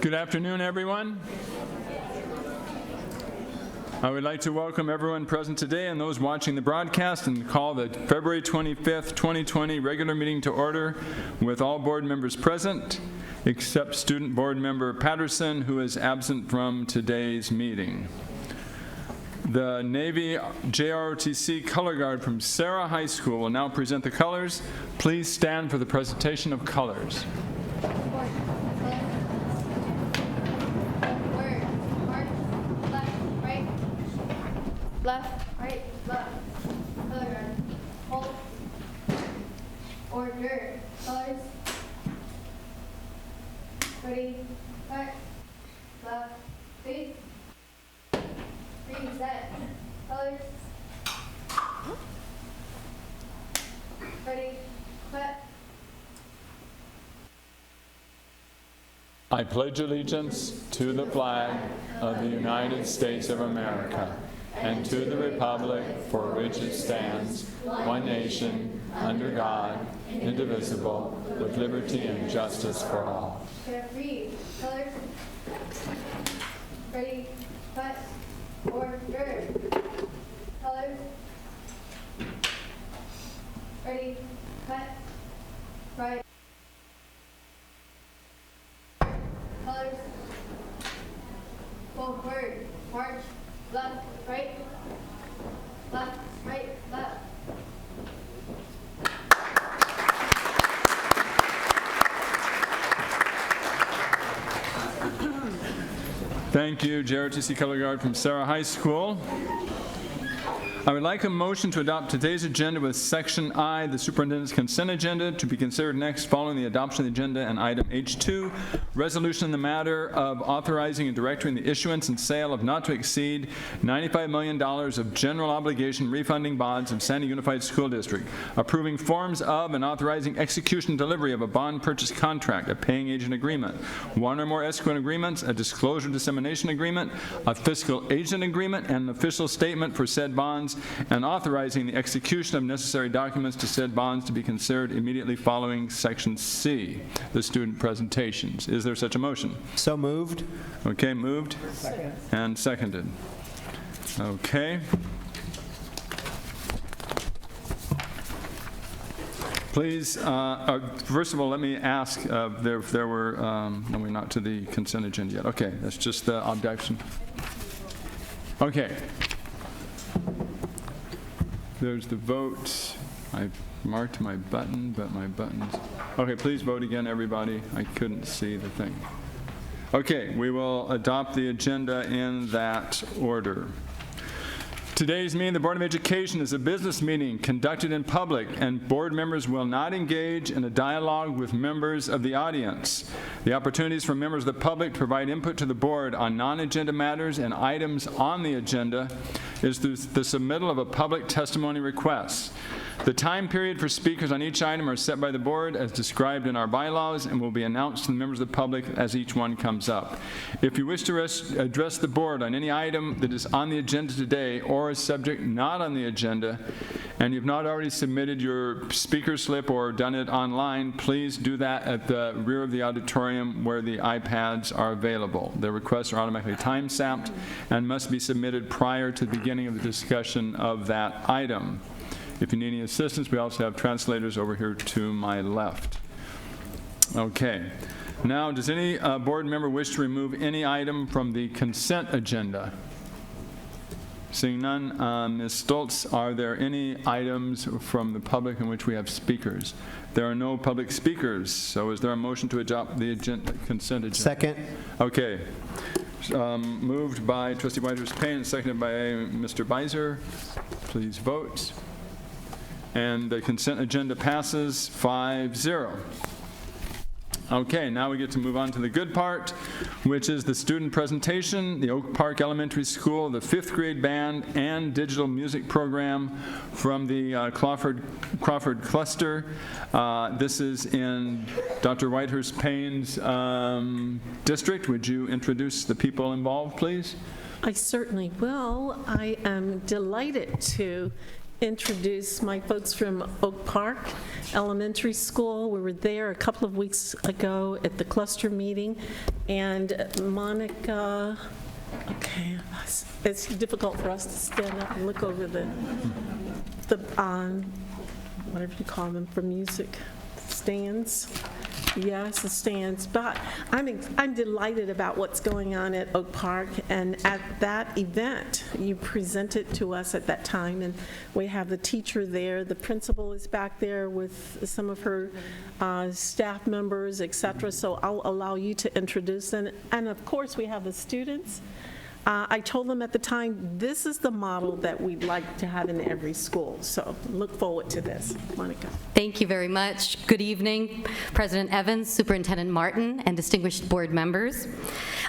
Good afternoon, everyone. I would like to welcome everyone present today and those watching the broadcast and call the February 25th, 2020 regular meeting to order with all board members present, except Student Board Member Patterson, who is absent from today's meeting. The Navy JROTC Color Guard from Sarah High School will now present the colors. Please stand for the presentation of colors. Left, right, left, color guard, hold, order, colors, ready, cut, left, face, reset, colors, ready, cut. I pledge allegiance to the flag of the United States of America and to the republic for which it stands, one nation, under God, indivisible, with liberty and justice for all. Read, colors, ready, cut, order, colors, ready, cut, right, colors, forward, march, left, right, left, left. Thank you, JROTC Color Guard from Sarah High School. I would like a motion to adopt today's agenda with Section I, the Superintendent's consent agenda, to be considered next following the adoption of the agenda, and item H2, resolution in the matter of authorizing and directing the issuance and sale of not to exceed $95 million of general obligation refunding bonds of Sandy Unified School District, approving forms of and authorizing execution and delivery of a bond purchase contract, a paying agent agreement, one or more escrow agreements, a disclosure dissemination agreement, a fiscal agent agreement, and an official statement for said bonds, and authorizing the execution of necessary documents to said bonds to be considered immediately following Section C, the student presentations. Is there such a motion? So moved. Okay, moved. Second. And seconded. Okay. Please, first of all, let me ask if there were, no, we're not to the consent agenda yet. Okay, that's just the objection. Okay. There's the vote. I marked my button, but my button's... Okay, please vote again, everybody. I couldn't see the thing. Okay, we will adopt the agenda in that order. Today's meeting, the Board of Education, is a business meeting conducted in public, and board members will not engage in a dialogue with members of the audience. The opportunities for members of the public to provide input to the board on non-agenda matters and items on the agenda is through the submittal of a public testimony request. The time period for speakers on each item are set by the board as described in our bylaws and will be announced to the members of the public as each one comes up. If you wish to address the board on any item that is on the agenda today or a subject not on the agenda, and you've not already submitted your speaker slip or done it online, please do that at the rear of the auditorium where the iPads are available. The requests are automatically time-stamped and must be submitted prior to the beginning of the discussion of that item. If you need any assistance, we also have translators over here to my left. Okay. Now, does any board member wish to remove any item from the consent agenda? Seeing none, Ms. Stoltz, are there any items from the public in which we have speakers? There are no public speakers, so is there a motion to adopt the consent agenda? Second. Okay. Moved by Trustee Whitehurst-Payne and seconded by Mr. Beiser. Please vote. And the consent agenda passes 5-0. Okay, now we get to move on to the good part, which is the student presentation, the Oak Park Elementary School, the 5th grade band and digital music program from the Crawford Cluster. This is in Dr. Whitehurst-Payne's district. Would you introduce the people involved, please? I certainly will. I am delighted to introduce my folks from Oak Park Elementary School. We were there a couple of weeks ago at the cluster meeting, and Monica, okay, it's difficult for us to stand up and look over the whatever you call them for music, stands. Yes, the stands, but I'm delighted about what's going on at Oak Park, and at that event, you presented to us at that time, and we have the teacher there, the principal is back there with some of her staff members, et cetera, so I'll allow you to introduce them, and of course, we have the students. I told them at the time, this is the model that we'd like to have in every school. So look forward to this. Monica. Thank you very much. Good evening, President Evans, Superintendent Martin, and distinguished board members.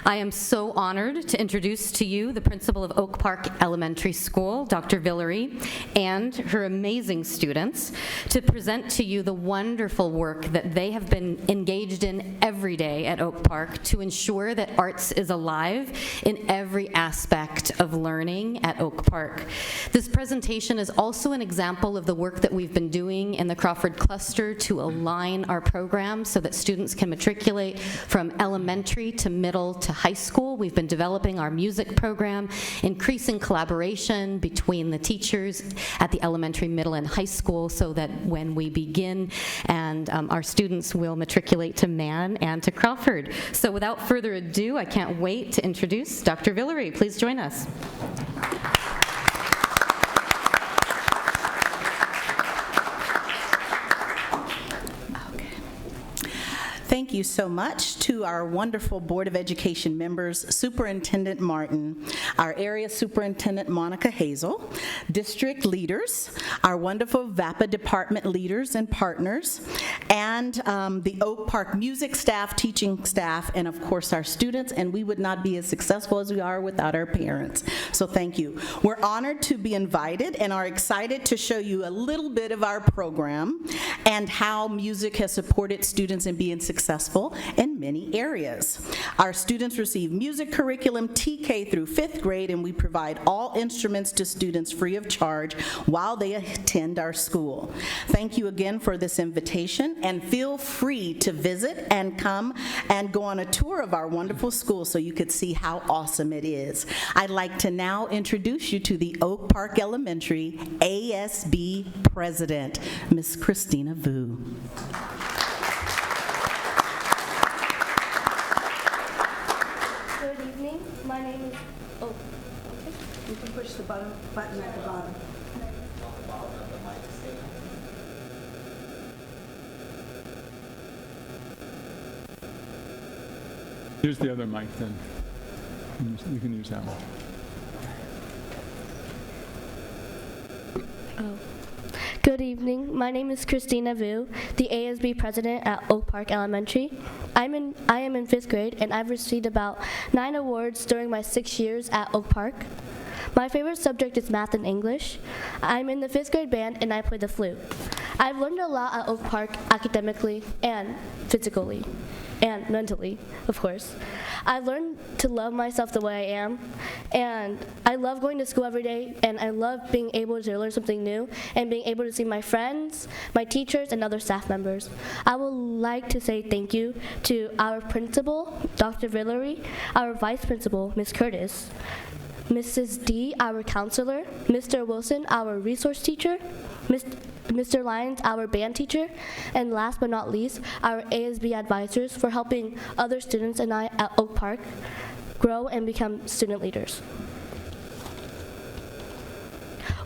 I am so honored to introduce to you the principal of Oak Park Elementary School, Dr. Villery, and her amazing students, to present to you the wonderful work that they have been engaged in every day at Oak Park to ensure that arts is alive in every aspect of learning at Oak Park. This presentation is also an example of the work that we've been doing in the Crawford Cluster to align our programs so that students can matriculate from elementary to middle to high school. We've been developing our music program, increasing collaboration between the teachers at the elementary, middle, and high school so that when we begin and our students will matriculate to Mann and to Crawford. So without further ado, I can't wait to introduce Dr. Villery. Please join us. Thank you so much to our wonderful Board of Education members, Superintendent Martin, our area superintendent, Monica Hazel, district leaders, our wonderful VAPA department leaders and partners, and the Oak Park music staff, teaching staff, and of course our students, and we would not be as successful as we are without our parents. So thank you. We're honored to be invited and are excited to show you a little bit of our program and how music has supported students in being successful in many areas. Our students receive music curriculum TK through 5th grade, and we provide all instruments to students free of charge while they attend our school. Thank you again for this invitation, and feel free to visit and come and go on a tour of our wonderful school so you could see how awesome it is. I'd like to now introduce you to the Oak Park Elementary ASB President, Ms. Christina Vu. Good evening. My name is. Oh, You can push the button at the bottom. Here's the other mic then. You can use that one. Good evening. My name is Christina Vu, the ASB president at Oak Park Elementary. I am in 5th grade, and I've received about 9 awards during my 6 years at Oak Park. My favorite subject is math and English. I'm in the 5th grade band, and I play the flute. I've learned a lot at Oak Park academically and physically and mentally, of course. I learned to love myself the way I am, and I love going to school every day, and I love being able to learn something new and being able to see my friends, my teachers, and other staff members. I would like to say thank you to our principal, Dr. Villery, our vice principal, Ms. Curtis, Mrs. D, our counselor, Mr. Wilson, our resource teacher, Mr. Lyons, our band teacher, and last but not least, our ASB advisors for helping other students and I at Oak Park grow and become student leaders.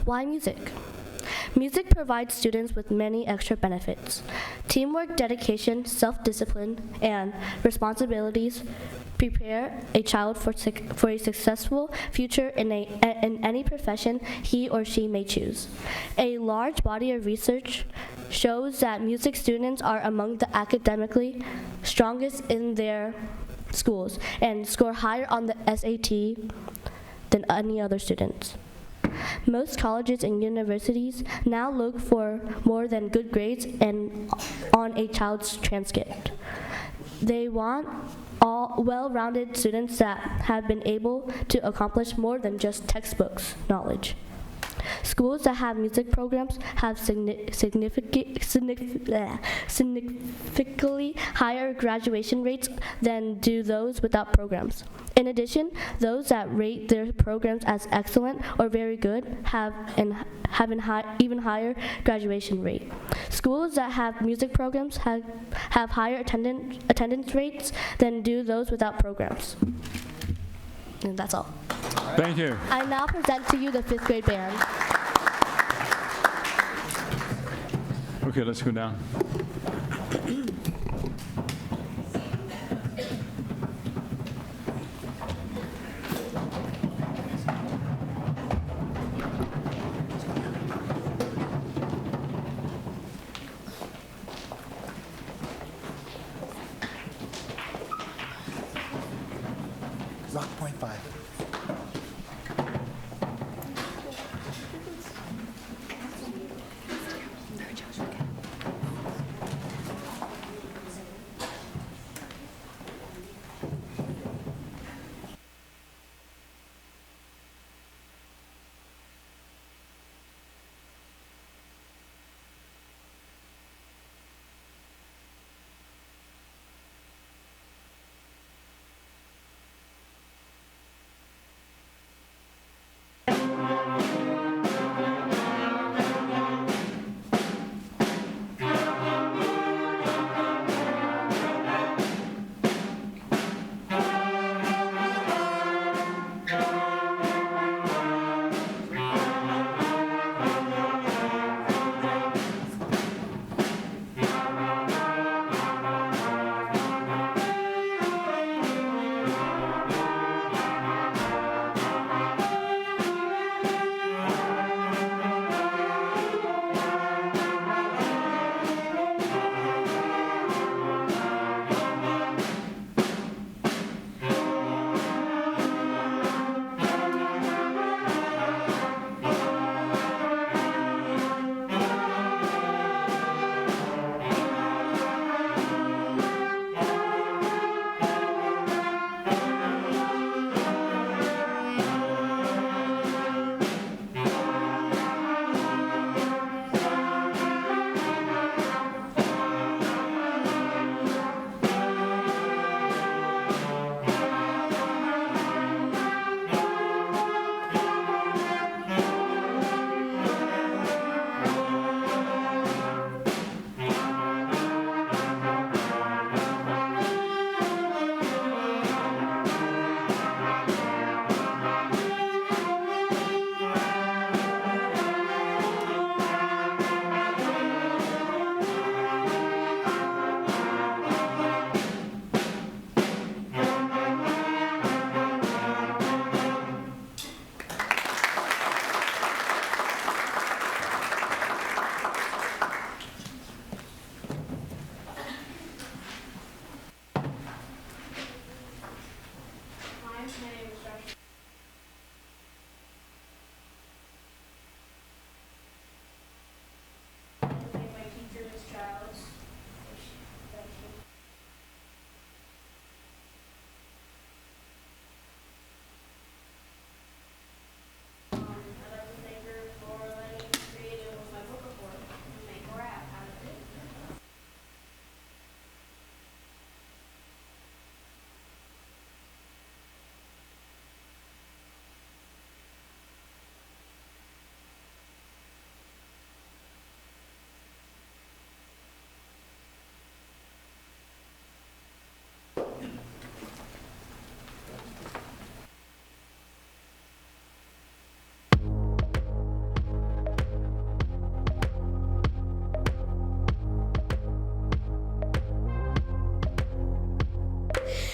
Why music? Music provides students with many extra benefits. Teamwork, dedication, self-discipline, and responsibilities prepare a child for a successful future in any profession he or she may choose. A large body of research shows that music students are among the academically strongest in their schools and score higher on the SAT than any other students. Most colleges and universities now look for more than good grades and on a child's transcript. They want all well-rounded students that have been able to accomplish more than just textbooks knowledge. Schools that have music programs have significantly higher graduation rates than do those without programs. In addition, those that rate their programs as excellent or very good have an even higher graduation rate. Schools that have music programs have higher attendance rates than do those without programs. And that's all. Thank you. I now present to you the 5th grade band. Okay, let's go down. Rock point 5.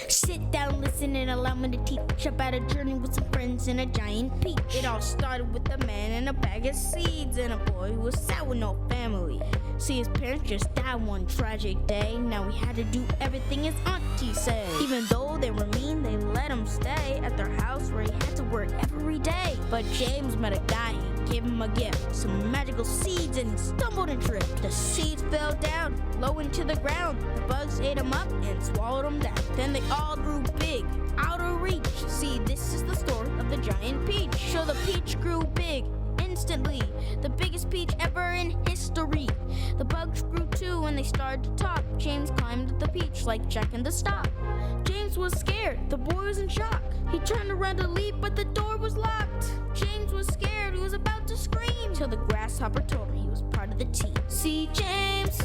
Sit down, listen, and allow me to teach about a journey with some friends and a giant peach. It all started with a man and a bag of seeds and a boy who was sad with no family. See, his parents just died one tragic day. Now he had to do everything his auntie said. Even though they were mean, they let him stay at their house where he had to work every day. But James met a guy he gave him a gift, some magical seeds, and he stumbled and tripped. The seeds fell down, low into the ground. The bugs ate them up and swallowed them down. Then they all grew big, out of reach. See, this is the story of the giant peach. So the peach grew big instantly, the biggest peach ever in history. The bugs grew too and they started to talk. James climbed up the peach like Jack in the Stop. James was scared, the boy was in shock. He turned around to leap, but the door was locked. James was scared, he was about to scream, till the grasshopper told him he was part of the team. See, James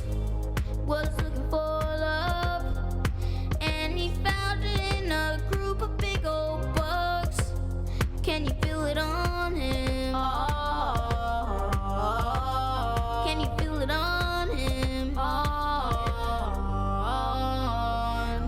was looking for love, and he found it in a group of big old bugs. Can you feel it on him? Can you feel it on him?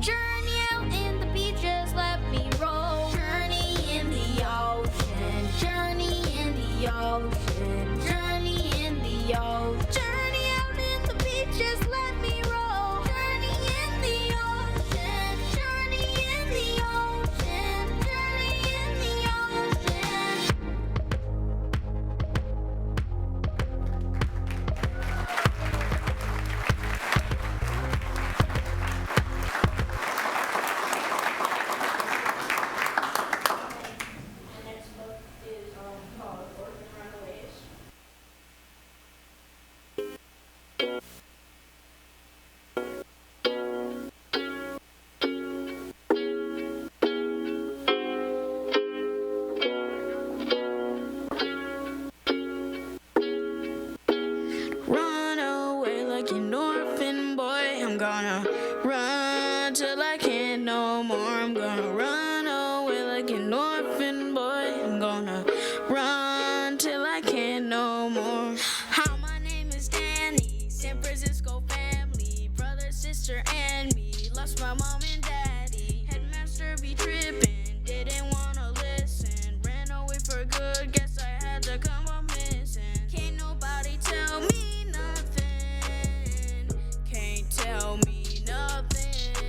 Journey out in the beach, just let me roll. Journey in the ocean. Journey in the ocean. Journey in the ocean. Journey out in the beach, just let me roll. Journey in the ocean. Journey in the ocean. Journey in the ocean. Run away like an orphan boy. I'm gonna run till I can't no more. I'm gonna run away like an orphan boy. I'm gonna run till I can't no more. Hi, my name is Danny, San Francisco family, brother, sister, and me. Lost my mom and daddy. Headmaster be tripping, didn't wanna listen. Ran away for good, guess I had to come up missing. Can't nobody tell me nothing. Can't tell me nothing.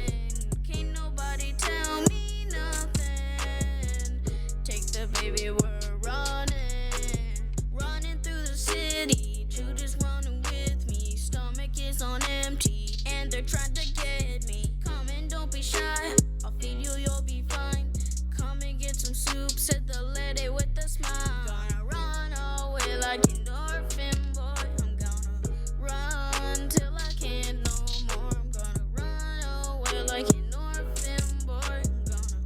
Can't nobody tell me nothing. Take the baby, we're running. Running through the city. Judas running with me. Stomach is on empty, and they're trying to get me. Come and don't be shy. I'll feed you, you'll be fine. Come and get some soup, said the lady with a smile. Gonna run away like an orphan boy. I'm gonna run till I can't no more. I'm gonna run away like an orphan boy. I'm gonna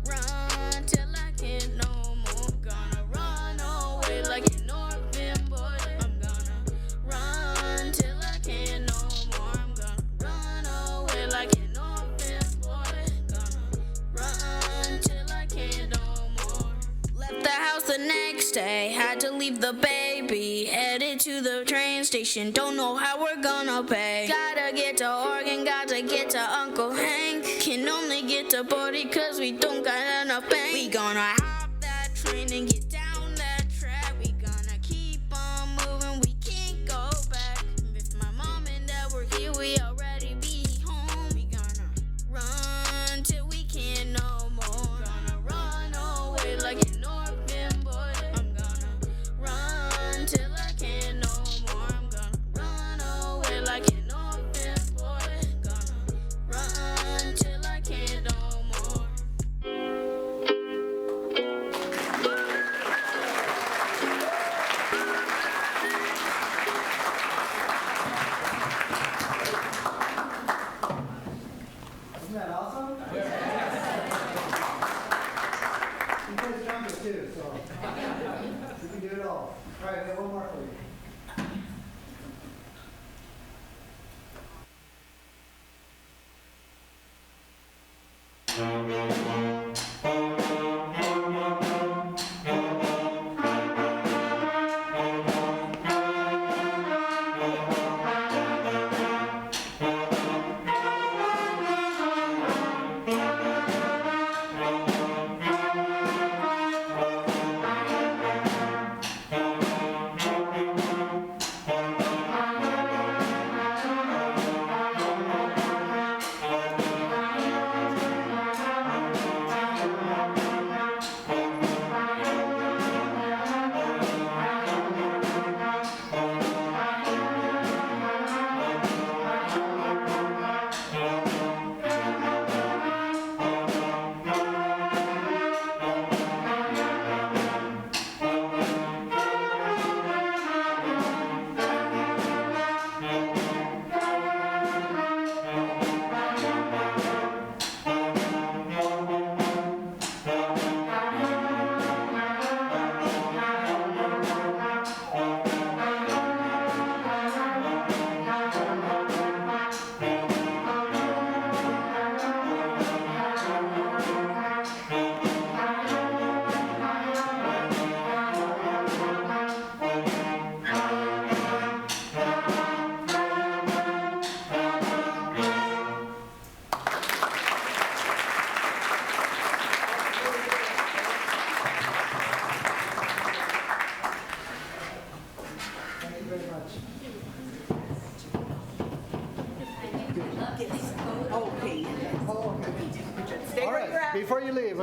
run till I can't no more. I'm gonna run away like an orphan boy. I'm gonna run till I can't no more. I'm gonna run away like an orphan boy. Gonna run till I can't no more. Left the house the next day, had to leave the baby. Headed to the train station, don't know how we're gonna pay. Gotta get to Oregon, gotta get to Uncle Hank. Can only get to Bodie cause we don't got enough bank. We gonna hop that train and get down that track. We gonna keep on moving, we can't go back. If my mom and dad were here, we already be home. We gonna run till we can't no more. Gonna run away like an orphan boy. I'm gonna run till I can't no more. I'm gonna run away like an orphan boy. Gonna run till I can't no more. Isn't that awesome? He plays trumpet too, so you can do it all. All right, I got one more for you.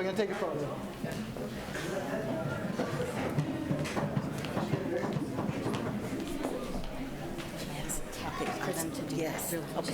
gonna take a photo. Yes. Okay.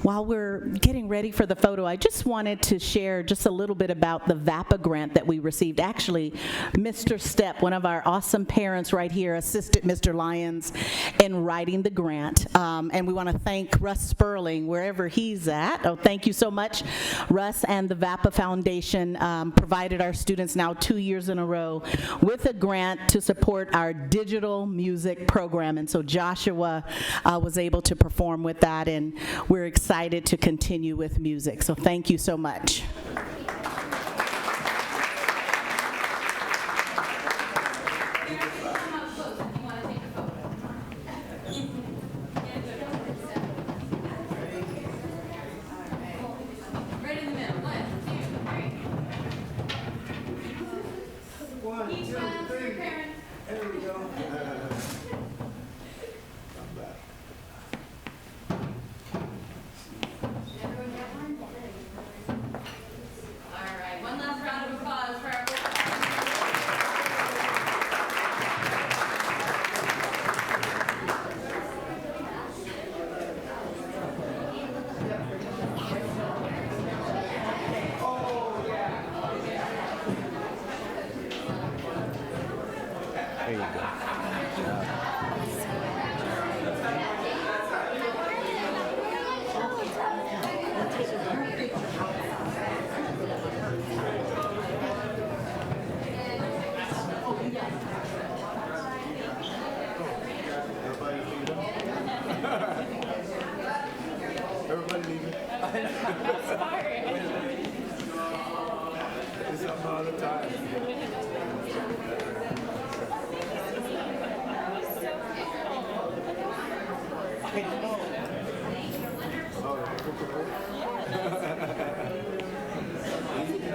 While we're getting ready for the photo, I just wanted to share just a little bit about the VAPA grant that we received. Actually, Mr. Stepp, one of our awesome parents right here, assisted Mr. Lyons in writing the grant. And we want to thank Russ Sperling, wherever he's at. Oh, thank you so much. Russ and the VAPA Foundation provided our students now 2 years in a row with a grant to support our digital music program. And so Joshua was able to perform with that, and we're excited to continue with music. So thank you so much.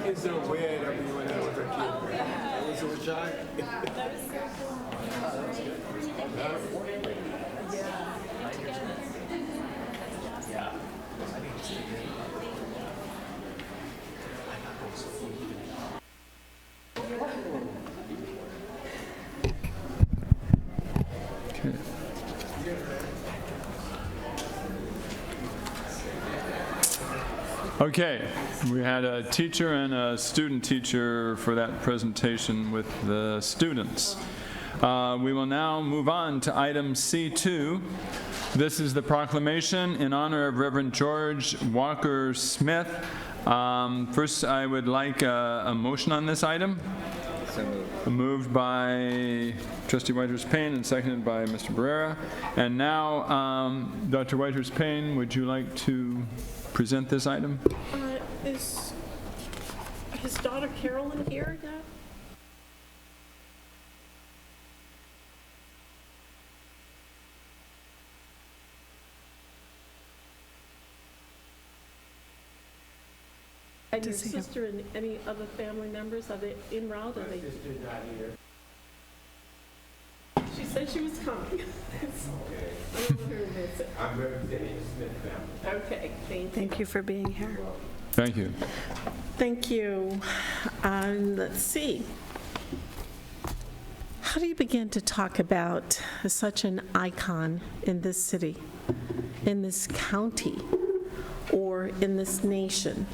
It's so weird after you went out with her kid. It was so shy. Okay, we had a teacher and a student teacher for that presentation with the students. We will now move on to item C2. This is the proclamation in honor of Reverend George Walker Smith. First, I would like a motion on this item. Moved by Trustee Whitehurst-Payne and seconded by Mr. Barrera. And now, Dr. Whitehurst-Payne, would you like to present this item? Is his daughter Carolyn here now? And your sister and any other family members, are they en route? Are they? My sister's not here. She said she was coming. Okay. I don't want her to miss it. I'm representing the Smith family. Okay, thank you. Thank you for being here. Thank you. Thank you. Let's see. How do you begin to talk about such an icon in this city, in this county, or in this nation?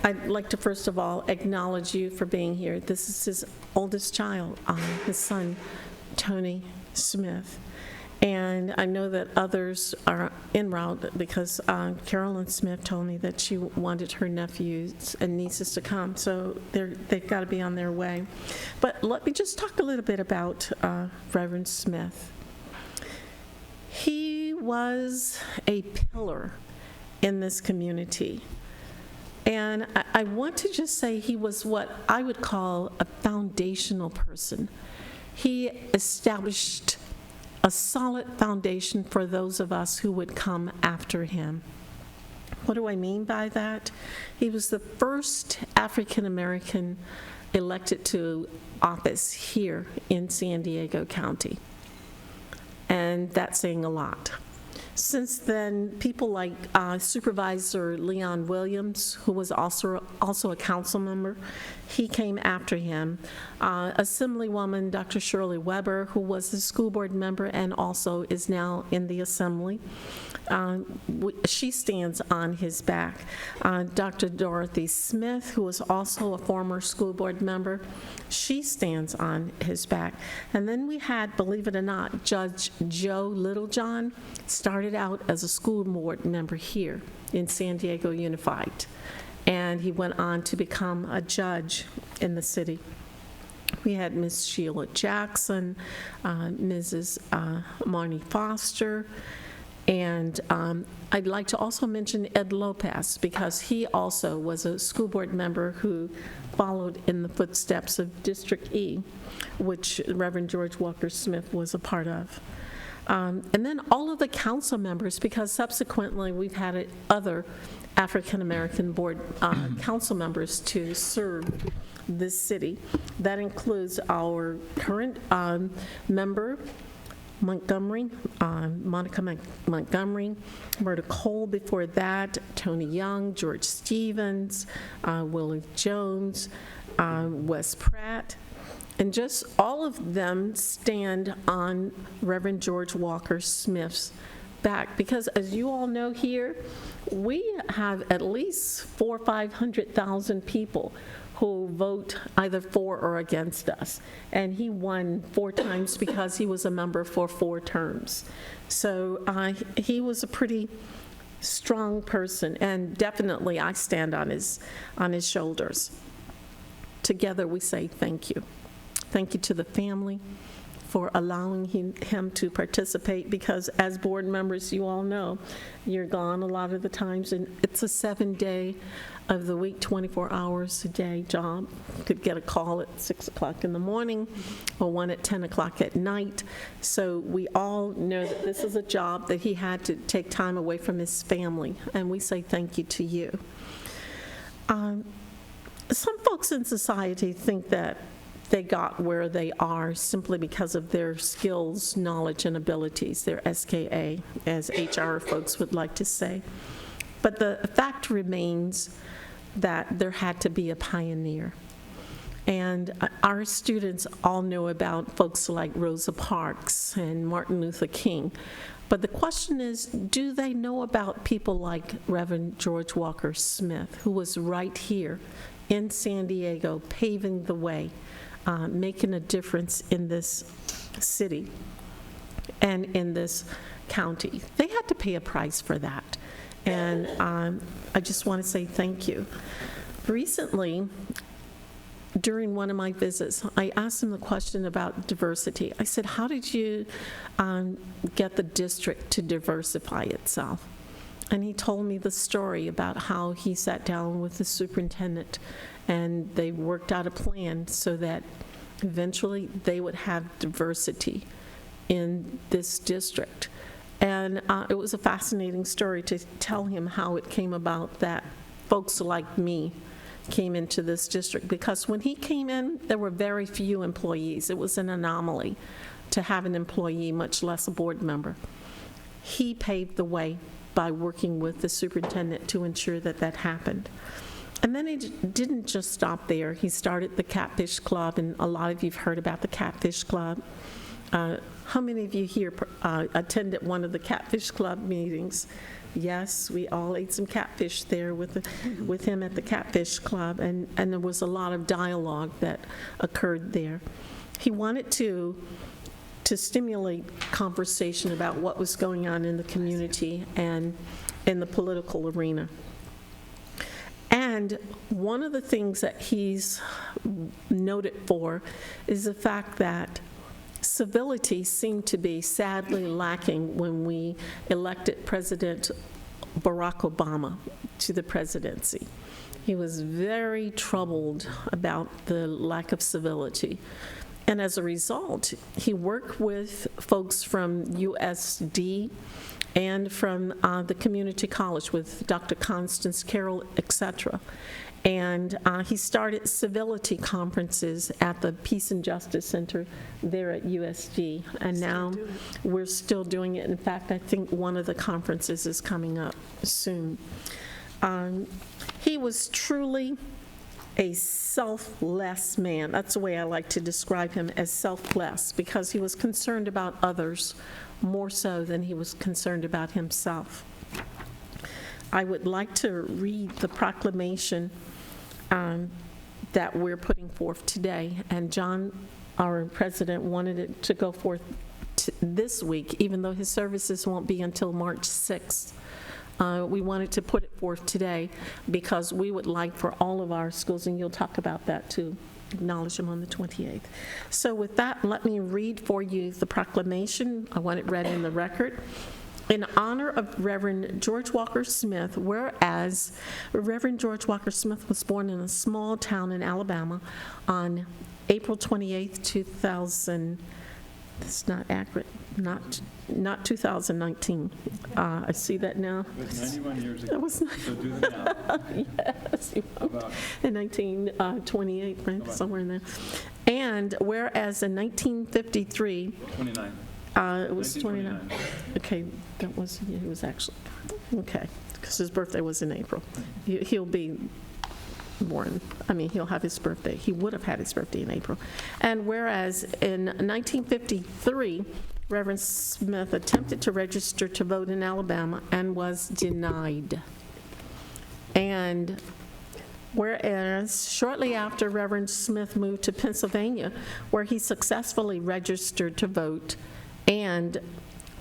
I'd like to first of all acknowledge you for being here. This is his oldest child, his son, Tony Smith. And I know that others are en route because Carolyn Smith told me that she wanted her nephews and nieces to come, so they've got to be on their way. But let me just talk a little bit about Reverend Smith. He was a pillar in this community. And I want to just say he was what I would call a foundational person. He established a solid foundation for those of us who would come after him. What do I mean by that? He was the first African American elected to office here in San Diego County. And that's saying a lot. Since then, people like Supervisor Leon Williams, who was also a council member, he came after him. Assemblywoman Dr. Shirley Weber, who was a school board member and also is now in the assembly, she stands on his back. Dr. Dorothy Smith, who was also a former school board member, she stands on his back. And then we had, believe it or not, Judge Joe Littlejohn started out as a school board member here in San Diego Unified, and he went on to become a judge in the city. We had Miss Sheila Jackson, Mrs. Marnie Foster, and I'd like to also mention Ed Lopez, because he also was a school board member who followed in the footsteps of District E, which Reverend George Walker Smith was a part of. And then all of the council members, because subsequently we've had other African-American board council members to serve this city. That includes our current member, Montgomery, Monica Montgomery, Murda Cole before that, Tony Young, George Stevens, Willie Jones, Wes Pratt, and just all of them stand on Reverend George Walker Smith's back, because as you all know here, we have at least 400,000 or 500,000 people who vote either for or against us. And he won 4 times because he was a member for 4 terms. So he was a pretty strong person, and definitely I stand on his shoulders. Together we say thank you. Thank you to the family for allowing him to participate, because as board members, you all know, you're gone a lot of the times, and it's a 7-day of the week, 24 hours a day job. You could get a call at 6 o'clock in the morning or one at 10 o'clock at night. So we all know that this is a job that he had to take time away from his family, and we say thank you to you. Some folks in society think that they got where they are simply because of their skills, knowledge, and abilities, their SKA, as HR folks would like to say. But the fact remains that there had to be a pioneer. And our students all know about folks like Rosa Parks and Martin Luther King. But the question is, do they know about people like Reverend George Walker Smith, who was right here in San Diego, paving the way, making a difference in this city and in this county? They had to pay a price for that. And I just want to say thank you. Recently, during one of my visits, I asked him the question about diversity. I said, how did you get the district to diversify itself? And he told me the story about how he sat down with the superintendent and they worked out a plan so that eventually they would have diversity in this district. And it was a fascinating story to tell him how it came about that folks like me came into this district, because when he came in, there were very few employees. It was an anomaly to have an employee, much less a board member. He paved the way by working with the superintendent to ensure that that happened. And then he didn't just stop there. He started the Catfish Club, and a lot of you have heard about the Catfish Club. How many of you here attended one of the Catfish Club meetings? Yes, we all ate some catfish there with him at the Catfish Club, and there was a lot of dialogue that occurred there. He wanted to stimulate conversation about what was going on in the community and in the political arena. And one of the things that he's noted for is the fact that civility seemed to be sadly lacking when we elected President Barack Obama to the presidency. He was very troubled about the lack of civility. And as a result, he worked with folks from USD and from the community college with Dr. Constance Carroll, et cetera. And he started civility conferences at the Peace and Justice Center there at USG. And now we're still doing it. In fact, I think one of the conferences is coming up soon. He was truly a selfless man. That's the way I like to describe him, as selfless, because he was concerned about others more so than he was concerned about himself. I would like to read the proclamation that we're putting forth today, and John, our president, wanted it to go forth this week, even though his services won't be until March 6th. We wanted to put it forth today because we would like for all of our schools, and you'll talk about that too, acknowledge them on the 28th. So with that, let me read for you the proclamation. I want it read in the record. In honor of Reverend George Walker Smith, whereas Reverend George Walker Smith was born in a small town in Alabama on April 28th, 2000. That's not accurate. Not 2019. I see that now. It was 91 years ago. That was So do the math. yes, in 1928, right, somewhere in there. And whereas in 1953, 29. it was 29. Okay, that was, he was actually, okay, because his birthday was in April. He'll be born, he'll have his birthday. He would have had his birthday in April. And whereas in 1953, Reverend Smith attempted to register to vote in Alabama and was denied. And whereas shortly after, Reverend Smith moved to Pennsylvania, where he successfully registered to vote. And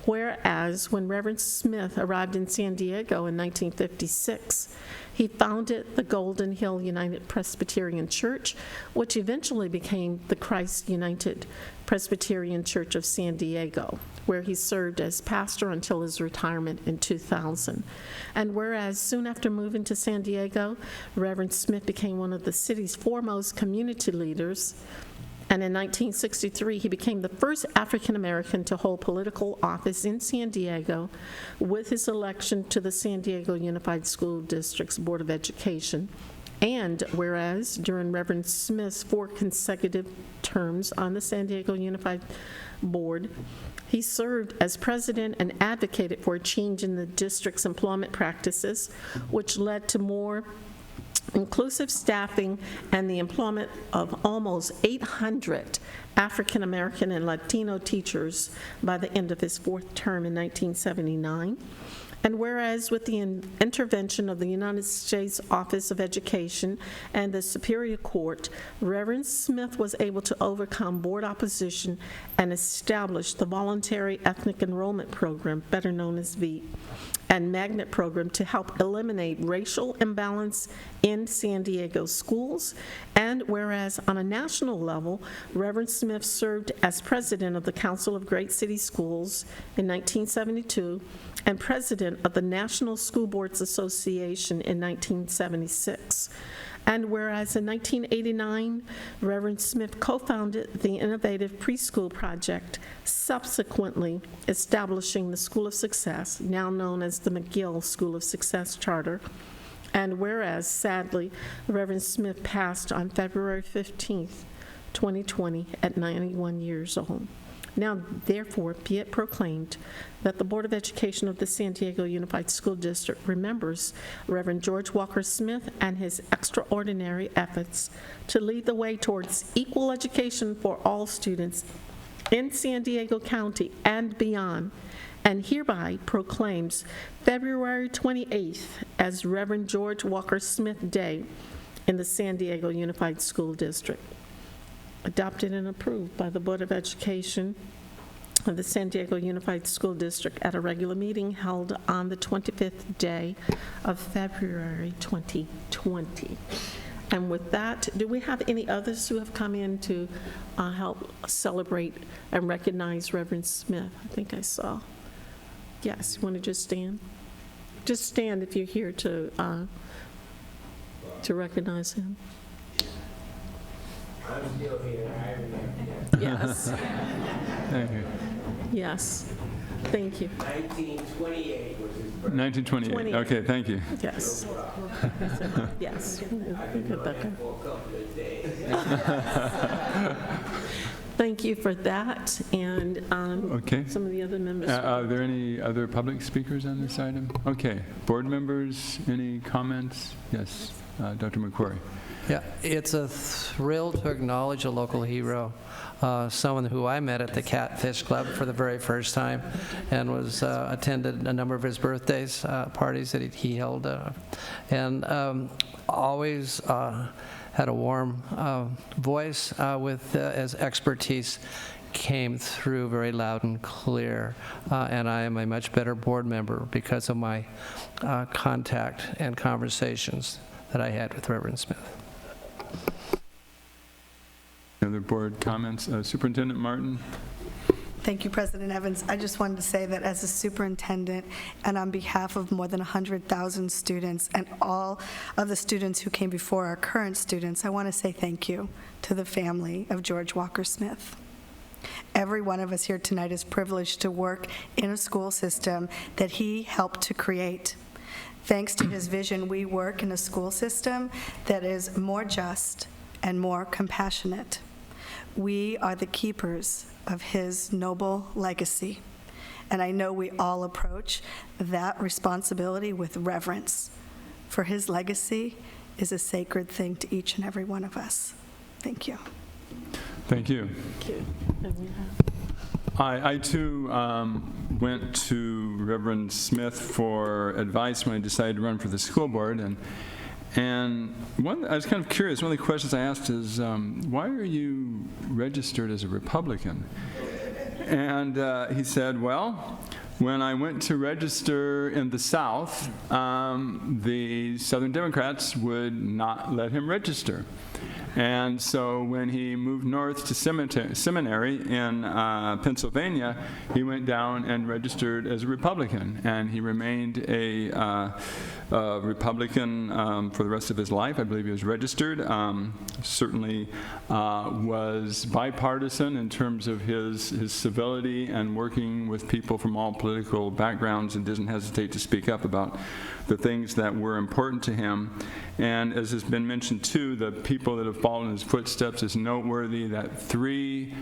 whereas when Reverend Smith arrived in San Diego in 1956, he founded the Golden Hill United Presbyterian Church, which eventually became the Christ United Presbyterian Church of San Diego, where he served as pastor until his retirement in 2000. And whereas soon after moving to San Diego, Reverend Smith became one of the city's foremost community leaders. And in 1963, he became the first African American to hold political office in San Diego with his election to the San Diego Unified School District's Board of Education. And whereas during Reverend Smith's 4 consecutive terms on the San Diego Unified Board, he served as president and advocated for a change in the district's employment practices, which led to more inclusive staffing and the employment of almost 800 African American and Latino teachers by the end of his 4th term in 1979. And whereas with the intervention of the United States Office of Education and the Superior Court, Reverend Smith was able to overcome board opposition and establish the Voluntary Ethnic Enrollment Program, better known as VEEP, and Magnet Program to help eliminate racial imbalance in San Diego schools. And whereas on a national level, Reverend Smith served as president of the Council of Great City Schools in 1972 and president of the National School Boards Association in 1976. And whereas in 1989, Reverend Smith co-founded the innovative preschool project, subsequently establishing the School of Success, now known as the McGill School of Success Charter. And whereas, sadly, Reverend Smith passed on February 15th, 2020, at 91 years old. Now, therefore, be it proclaimed that the Board of Education of the San Diego Unified School District remembers Reverend George Walker Smith and his extraordinary efforts to lead the way towards equal education for all students in San Diego County and beyond, and hereby proclaims February 28th as Reverend George Walker Smith Day in the San Diego Unified School District. Adopted and approved by the Board of Education of the San Diego Unified School District at a regular meeting held on the 25th day of February 2020. And with that, do we have any others who have come in to help celebrate and recognize Reverend Smith? I think I saw. Yes, you want to just stand? Just stand if you're here to recognize him. I'm still here. Yes. Thank you. Yes. Thank you. 1928 was his birthday. 1928. 28. Okay, thank you. Yes. Yes. For a couple of days. Thank you for that, and Okay. some of the other members. Are there any other public speakers on this item? Okay. Board members, any comments? Yes, Dr. McQuarrie. Yeah, it's a thrill to acknowledge a local hero, someone who I met at the Catfish Club for the very first time, and was attended a number of his birthdays parties that he held, and always had a warm voice with his expertise came through very loud and clear, and I am a much better board member because of my contact and conversations that I had with Reverend Smith. Other board comments? Superintendent Martin? Thank you, President Evans. I just wanted to say that as a superintendent and on behalf of more than 100,000 students and all of the students who came before our current students, I want to say thank you to the family of George Walker Smith. Every one of us here tonight is privileged to work in a school system that he helped to create. Thanks to his vision, we work in a school system that is more just and more compassionate. We are the keepers of his noble legacy, and I know we all approach that responsibility with reverence, for his legacy is a sacred thing to each and every one of us. Thank you. Thank you. Thank you. I too went to Reverend Smith for advice when I decided to run for the school board, and I was kind of curious. One of the questions I asked is, why are you registered as a Republican? And he said, well, when I went to register in the South, the Southern Democrats would not let him register. And so when he moved north to seminary in Pennsylvania, he went down and registered as a Republican, and he remained a Republican for the rest of his life. I believe he was registered. Certainly was bipartisan in terms of his civility and working with people from all political backgrounds, and doesn't hesitate to speak up about the things that were important to him. And as has been mentioned too, the people that have followed in his footsteps is noteworthy. That 3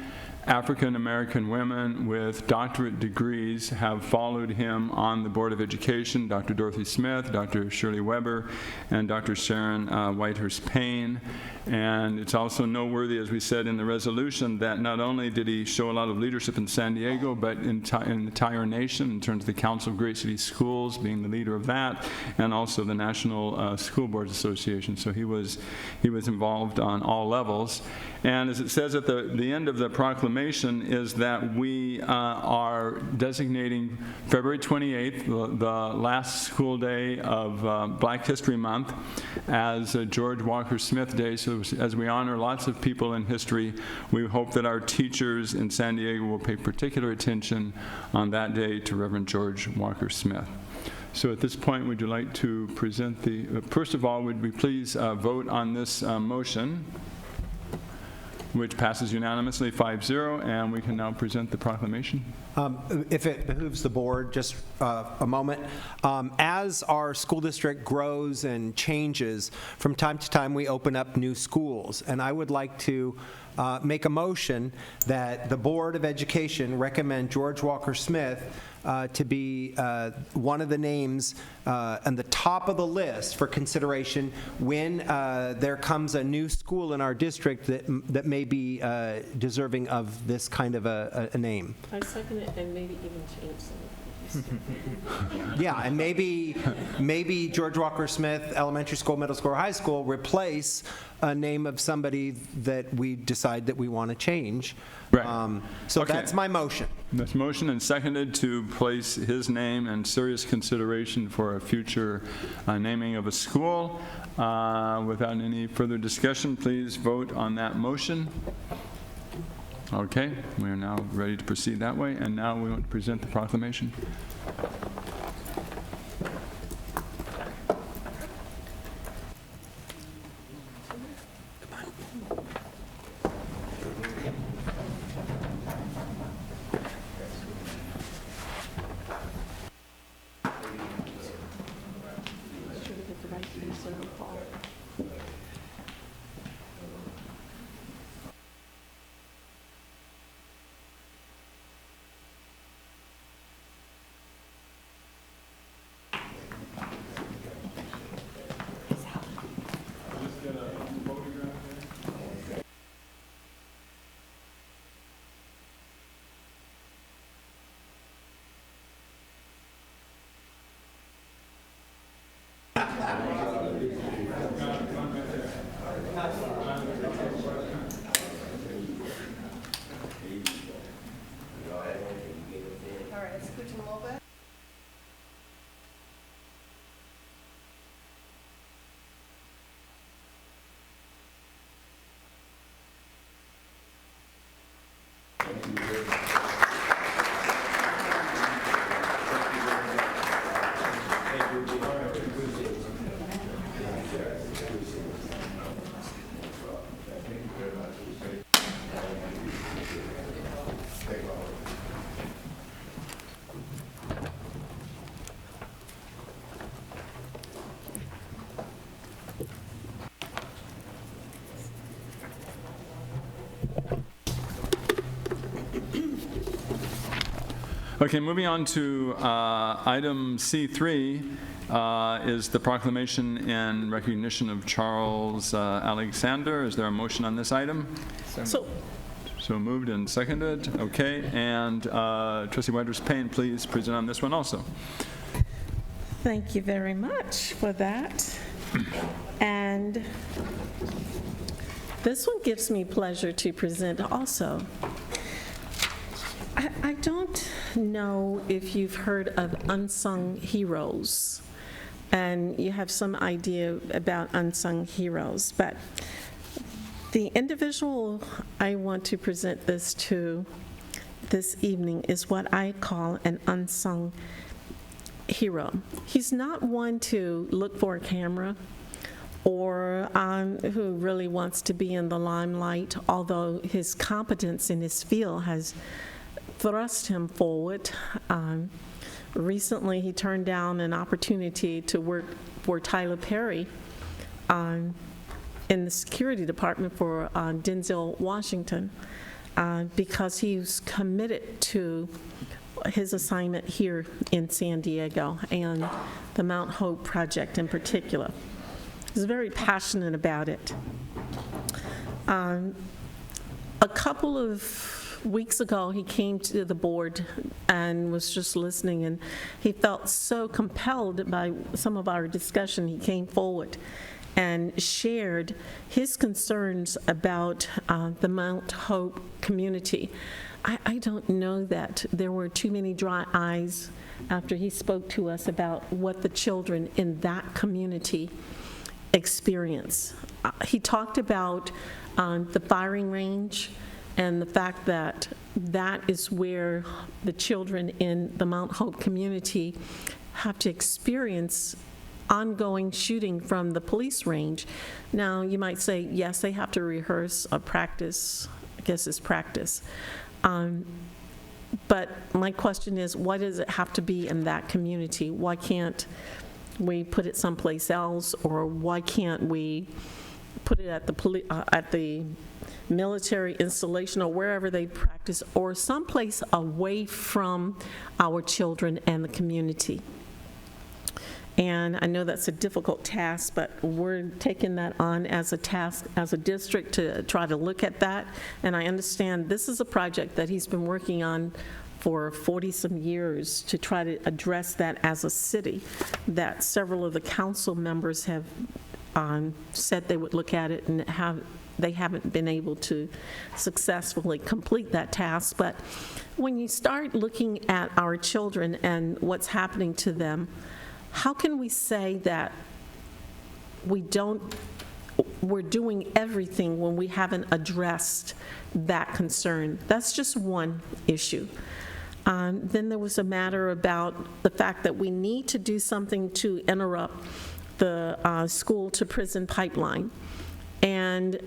African-American women with doctorate degrees have followed him on the Board of Education, Dr. Dorothy Smith, Dr. Shirley Weber, and Dr. Sharon Whitehurst Payne. And it's also noteworthy, as we said in the resolution, that not only did he show a lot of leadership in San Diego, but in the entire nation in terms of the Council of Great City Schools, being the leader of that, and also the National School Boards Association. So he was involved on all levels. And as it says at the end of the proclamation, is that we are designating February 28th, the last school day of Black History Month, as George Walker Smith Day. So as we honor lots of people in history, we hope that our teachers in San Diego will pay particular attention on that day to Reverend George Walker Smith. So at this point, would you like to present first of all, would we please vote on this motion, which passes unanimously 5-0, and we can now present the proclamation. If it behooves the board, just a moment. As our school district grows and changes, from time to time we open up new schools, and I would like to make a motion that the Board of Education recommend George Walker Smith to be one of the names on the top of the list for consideration when there comes a new school in our district that may be deserving of this kind of a name. I second it, and maybe even change some of these. Yeah, and maybe George Walker Smith Elementary School, Middle School, or High School replace a name of somebody that we decide that we want to change. Right. So Okay. that's my motion. That's motion and seconded to place his name in serious consideration for a future naming of a school. Without any further discussion, please vote on that motion. Okay, we are now ready to proceed that way, and now we want to present the proclamation. Okay, moving on to item C3 is the proclamation in recognition of Charles Alexander. Is there a motion on this item? So moved and seconded. Okay, and Trustee Winters-Payne, please present on this one also. Thank you very much for that. And this one gives me pleasure to present also. I don't know if you've heard of unsung heroes, and you have some idea about unsung heroes, but the individual I want to present this to this evening is what I call an unsung hero. He's not one to look for a camera or who really wants to be in the limelight, although his competence in his field has thrust him forward. Recently, he turned down an opportunity to work for Tyler Perry in the security department for Denzel Washington because he was committed to his assignment here in San Diego and the Mount Hope project in particular. He was very passionate about it. A couple of weeks ago, he came to the board and was just listening, and he felt so compelled by some of our discussion. He came forward and shared his concerns about the Mount Hope community. I don't know that there were too many dry eyes after he spoke to us about what the children in that community experience. He talked about the firing range and the fact that that is where the children in the Mount Hope community have to experience ongoing shooting from the police range. Now, you might say, yes, they have to rehearse or practice. I guess it's practice. But my question is, why does it have to be in that community? Why can't we put it someplace else, or why can't we put it at the military installation or wherever they practice, or someplace away from our children and the community? And I know that's a difficult task, but we're taking that on as a task as a district to try to look at that. And I understand this is a project that he's been working on for 40-some years to try to address that as a city, that several of the council members have said they would look at it, and they haven't been able to successfully complete that task. But when you start looking at our children and what's happening to them, how can we say that we're doing everything when we haven't addressed that concern? That's just one issue. Then there was a matter about the fact that we need to do something to interrupt the school-to-prison pipeline. And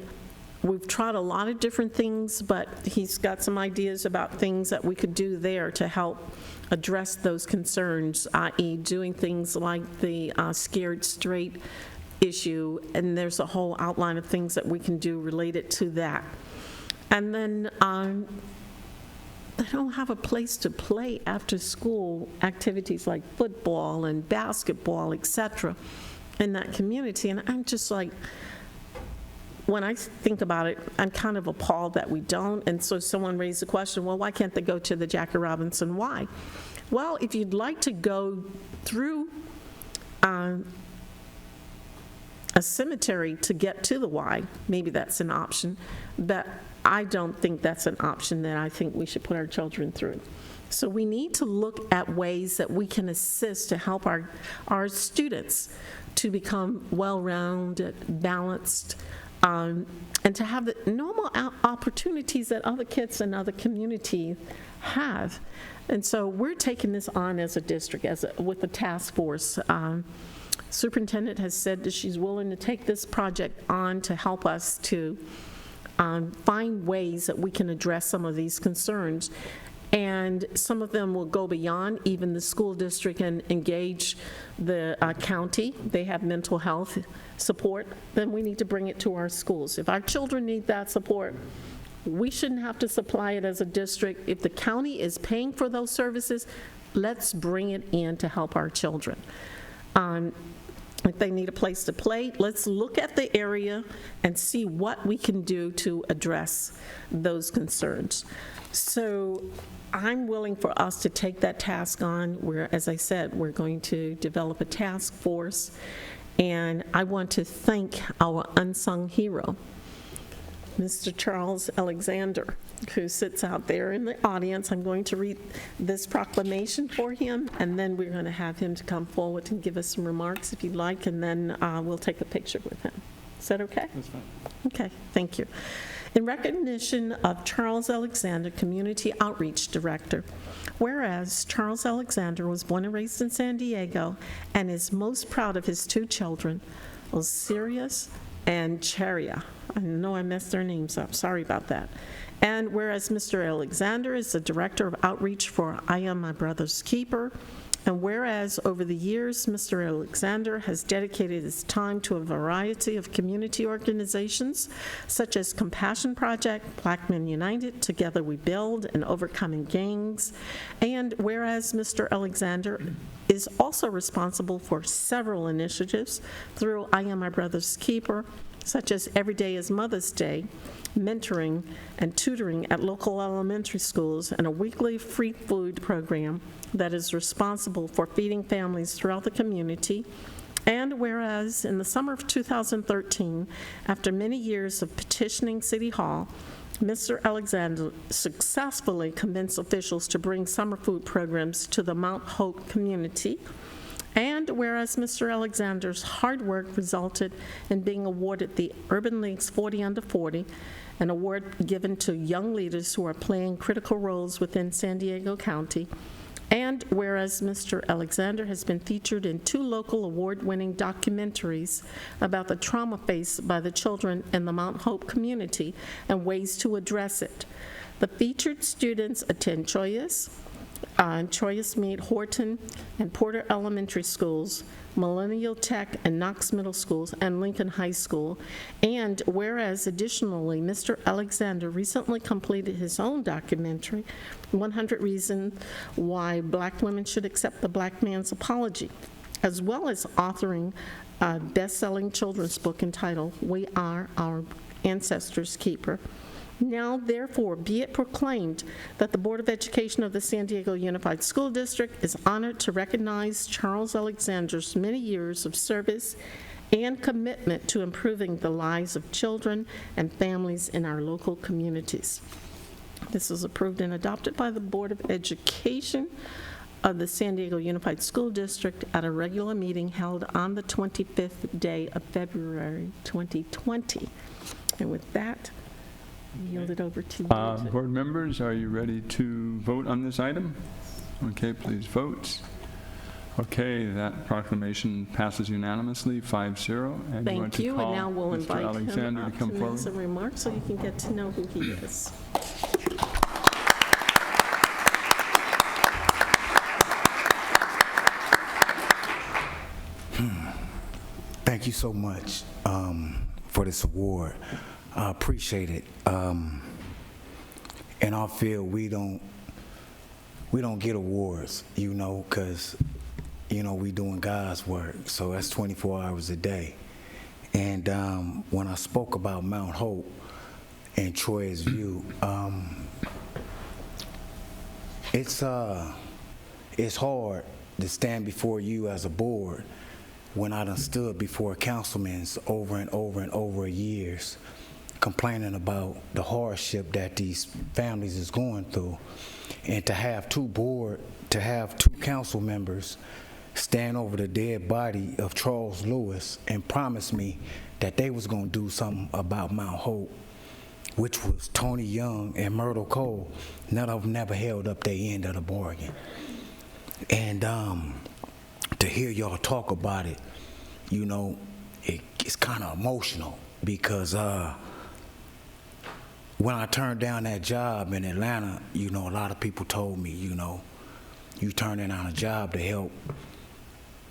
we've tried a lot of different things, but he's got some ideas about things that we could do there to help address those concerns, i.e. doing things like the Scared Straight issue, and there's a whole outline of things that we can do related to that. And then they don't have a place to play after school activities like football and basketball, etc. in that community. And I'm just like, when I think about it, I'm kind of appalled that we don't. And so someone raised the question, well, why can't they go to the Jackie Robinson Y? Well, if you'd like to go through a cemetery to get to the Y, maybe that's an option. But I don't think that's an option that I think we should put our children through. So we need to look at ways that we can assist to help our students to become well-rounded, balanced, and to have the normal opportunities that other kids in other communities have. And so we're taking this on as a district, with the task force. Superintendent has said that she's willing to take this project on to help us to find ways that we can address some of these concerns. And some of them will go beyond even the school district and engage the county. They have mental health support. Then we need to bring it to our schools. If our children need that support, We shouldn't have to supply it as a district. If the county is paying for those services, let's bring it in to help our children. If they need a place to play, let's look at the area and see what we can do to address those concerns. So I'm willing for us to take that task on, where, as I said, we're going to develop a task force. And I want to thank our unsung hero, Mr. Charles Alexander, who sits out there in the audience. I'm going to read this proclamation for him, and then we're going to have him to come forward and give us some remarks if you'd like, and then we'll take a picture with him. Is that okay? That's fine. Okay, thank you. In recognition of Charles Alexander, Community Outreach Director, whereas Charles Alexander was born and raised in San Diego and is most proud of his two children, Osiris and Cheria. I know I messed their names up, sorry about that. And whereas Mr. Alexander is the Director of Outreach for I Am My Brother's Keeper, and whereas over the years, Mr. Alexander has dedicated his time to a variety of community organizations, such as Compassion Project, Black Men United, Together We Build, and Overcoming Gangs, and whereas Mr. Alexander is also responsible for several initiatives through I Am My Brother's Keeper, such as Every Day is Mother's Day, mentoring and tutoring at local elementary schools, and a weekly free food program that is responsible for feeding families throughout the community. And whereas in the summer of 2013, after many years of petitioning City Hall, Mr. Alexander successfully convinced officials to bring summer food programs to the Mount Hope community. And whereas Mr. Alexander's hard work resulted in being awarded the Urban League's 40 Under 40, an award given to young leaders who are playing critical roles within San Diego County. And whereas Mr. Alexander has been featured in 2 local award-winning documentaries about the trauma faced by the children in the Mount Hope community and ways to address it. The featured students attend Choyas Meade, Horton, and Porter Elementary Schools, Millennial Tech and Knox Middle Schools, and Lincoln High School. And whereas additionally, Mr. Alexander recently completed his own documentary, 100 Reasons Why Black Women Should Accept the Black Man's Apology, as well as authoring a best-selling children's book entitled We Are Our Ancestors' Keeper. Now, therefore, be it proclaimed that the Board of Education of the San Diego Unified School District is honored to recognize Charles Alexander's many years of service and commitment to improving the lives of children and families in our local communities. This was approved and adopted by the Board of Education of the San Diego Unified School District at a regular meeting held on the 25th day of February 2020. And with that, yield it over to you. Board members, are you ready to vote on this item? Okay, please vote. Okay, that proclamation passes unanimously, 5-0. And Thank you, and now we'll Mr. invite Alexander him to up come to make forward. some remarks so you can get to know who he is. Thank you so much for this award. I appreciate it. In our field, we don't get awards, because, we doing God's work. So that's 24 hours a day. And when I spoke about Mount Hope and Troy's View, it's hard to stand before you as a board when I done stood before councilmen over and over and over years complaining about the hardship that these families is going through, and to have two council members stand over the dead body of Charles Lewis and promise me that they was going to do something about Mount Hope, which was Tony Young and Myrtle Cole. None of them never held up their end of the bargain. And to hear y'all talk about it, it's kind of emotional, because when I turned down that job in Atlanta, a lot of people told me, you turning down a job to help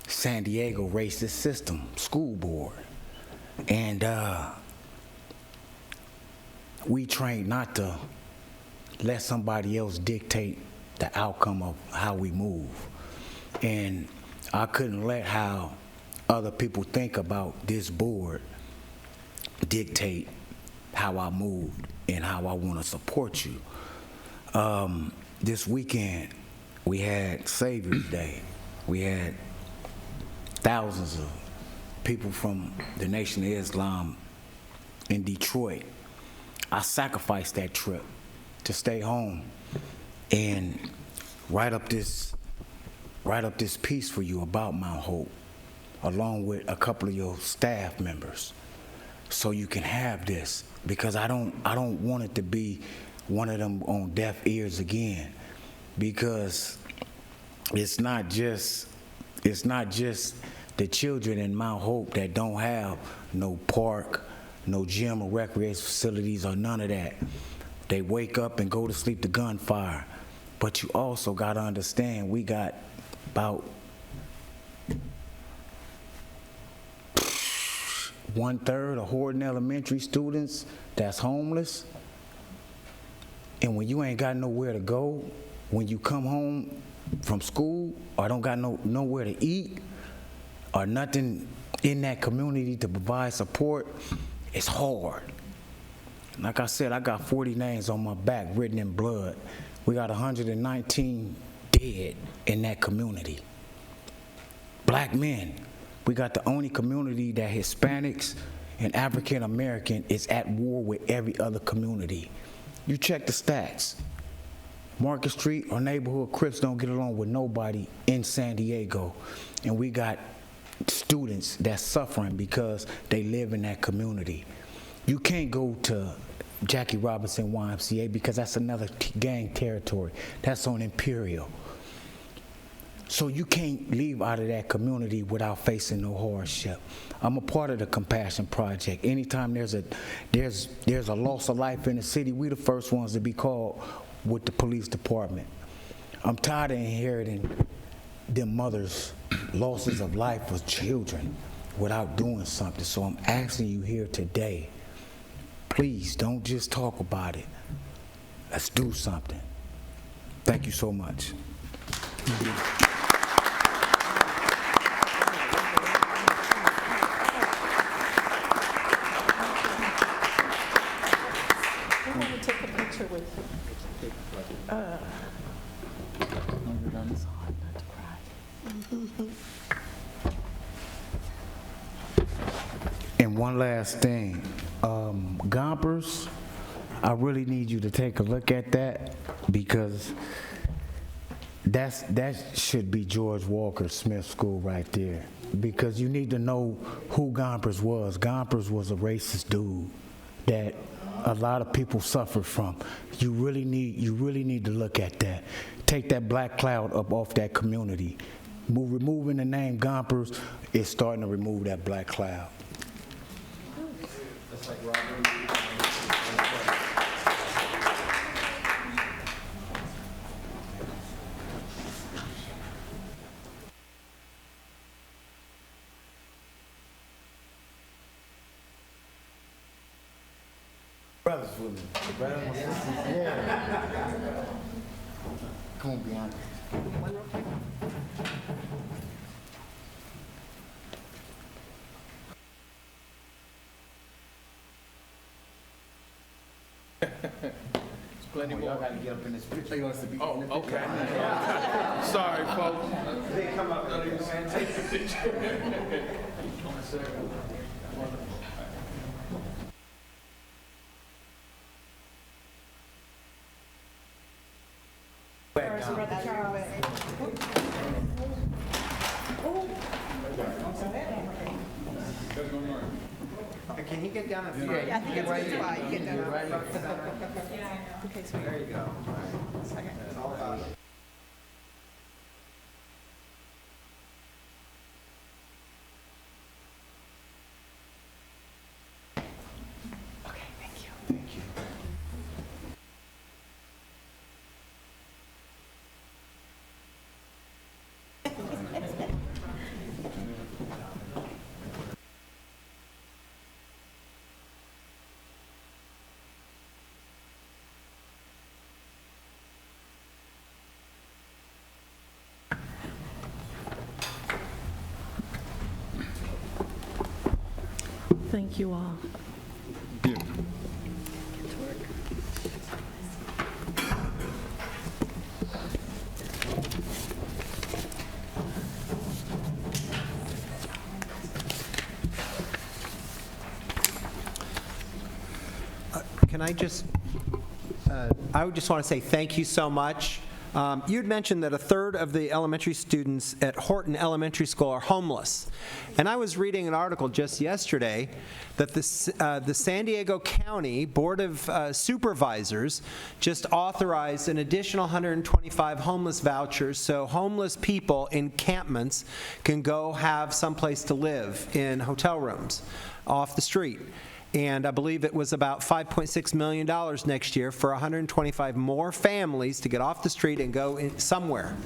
San Diego racist system, school board. And we trained not to let somebody else dictate the outcome of how we move. And I couldn't let how other people think about this board dictate how I moved and how I want to support you. This weekend, we had Savior's Day. We had thousands of people from the Nation of Islam in Detroit. I sacrificed that trip to stay home and write up this piece for you about Mount Hope, along with a couple of your staff members, so you can have this, because I don't want it to be one of them on deaf ears again, because it's not just the children in Mount Hope that don't have no park, no gym or recreation facilities or none of that. They wake up and go to sleep to gunfire. But you also got to understand, we got about 1/3 of Horton Elementary students that's homeless. And when you ain't got nowhere to go, when you come home from school or don't got nowhere to eat or nothing in that community to provide support, it's hard. Like I said, I got 40 names on my back written in blood. We got 119 dead in that community. Black men. We got the only community that Hispanics and African American is at war with every other community. You check the stats. Market Street or neighborhood Crips don't get along with nobody in San Diego. And we got students that's suffering because they live in that community. You can't go to Jackie Robinson YMCA because that's another gang territory. That's on Imperial. So you can't leave out of that community without facing no hardship. I'm a part of the Compassion Project. Anytime there's a loss of life in the city, we the first ones to be called with the police department. I'm tired of inheriting them mothers' losses of life for children without doing something. So I'm asking you here today, please don't just talk about it. Let's do something. Thank you so much. I want to take a picture with And one last thing, Gompers, I really need you to take a look at that, because that should be George Walker Smith School right there, because you need to know who Gompers was. Gompers was a racist dude that a lot of people suffer from. You really need to look at that. Take that black cloud up off that community. Removing the name Gompers is starting to remove that black cloud. That's like Robert. Brothers with me. Brothers and sisters. Yeah. Come on, Bianca. Plenty more. Y'all got to get up in this picture. He wants to be Oh, okay. Sorry, folks. They come up and take the picture. Can he get down a few? Yeah, I think it's right here. You get down right here. Okay, so There you go. It's all about it. okay, thank you. Thank you. Thank you all. Thank you. Can I just, I would just want to say thank you so much. You'd mentioned that a third of the elementary students at Horton Elementary School are homeless. And I was reading an article just yesterday that the San Diego County Board of Supervisors just authorized an additional 125 homeless vouchers so homeless people in encampments can go have someplace to live in hotel rooms off the street. And I believe it was about $5.6 million next year for 125 more families to get off the street and go somewhere.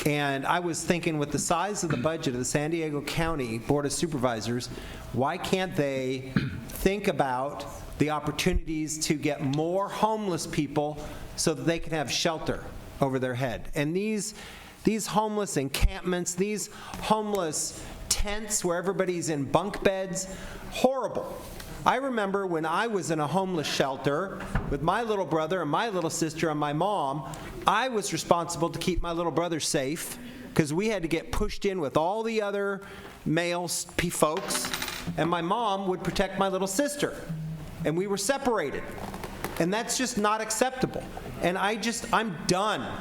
And I was thinking, with the size of the budget of the San Diego County Board of Supervisors, why can't they think about the opportunities to get more homeless people so that they can have shelter over their head? And these homeless encampments, these homeless tents where everybody's in bunk beds, horrible. I remember when I was in a homeless shelter with my little brother and my little sister and my mom, I was responsible to keep my little brother safe because we had to get pushed in with all the other male folks, and my mom would protect my little sister, and we were separated. And that's just not acceptable. And I'm done.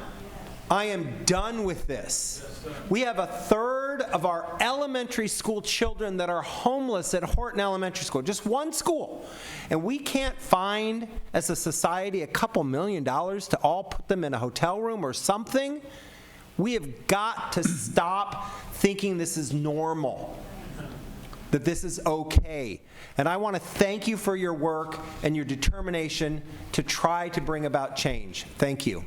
I am done with this. We have a third of our elementary school children that are homeless at Horton Elementary School, just one school. And we can't find, as a society, a couple $1 million to all put them in a hotel room or something. We have got to stop thinking this is normal, that this is okay. And I want to thank you for your work and your determination to try to bring about change. Thank you.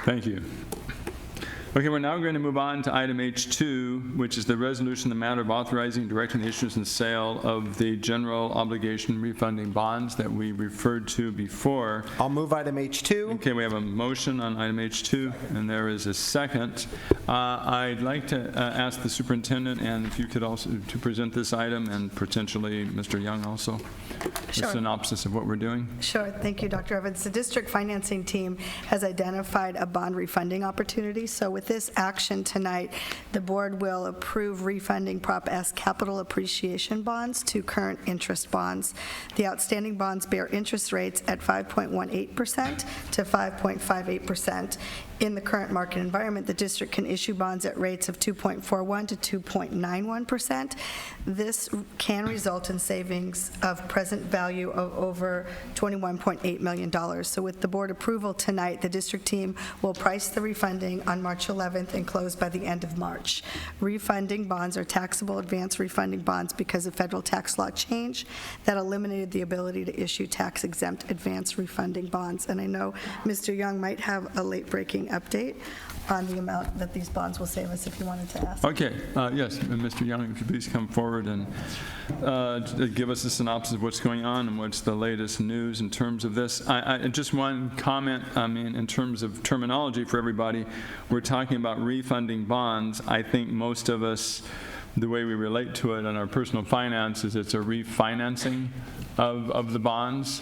Thank you. Okay, we're now going to move on to item H2, which is the resolution in the matter of authorizing and directing the issuance and sale of the general obligation refunding bonds that we referred to before. I'll move item H2. Okay, we have a motion on item H2, and there is a second. I'd like to ask the superintendent, and if you could also to present this item, and potentially Mr. Young also, Sure. a synopsis of what we're doing. Sure. Thank you, Dr. Evans. The district financing team has identified a bond refunding opportunity. So with this action tonight, the board will approve refunding Prop S capital appreciation bonds to current interest bonds. The outstanding bonds bear interest rates at 5.18% to 5.58%. In the current market environment, the district can issue bonds at rates of 2.41 to 2.91%. This can result in savings of present value of over $21.8 million. So with the board approval tonight, the district team will price the refunding on March 11th and close by the end of March. Refunding bonds are taxable advance refunding bonds because of federal tax law change that eliminated the ability to issue tax-exempt advance refunding bonds. And I know Mr. Young might have a late-breaking update on the amount that these bonds will save us, if you wanted to ask. Okay, yes, Mr. Young, if you please come forward and give us a synopsis of what's going on and what's the latest news in terms of this. Just one comment, in terms of terminology for everybody, we're talking about refunding bonds. I think most of us, the way we relate to it in our personal finances, it's a refinancing of the bonds.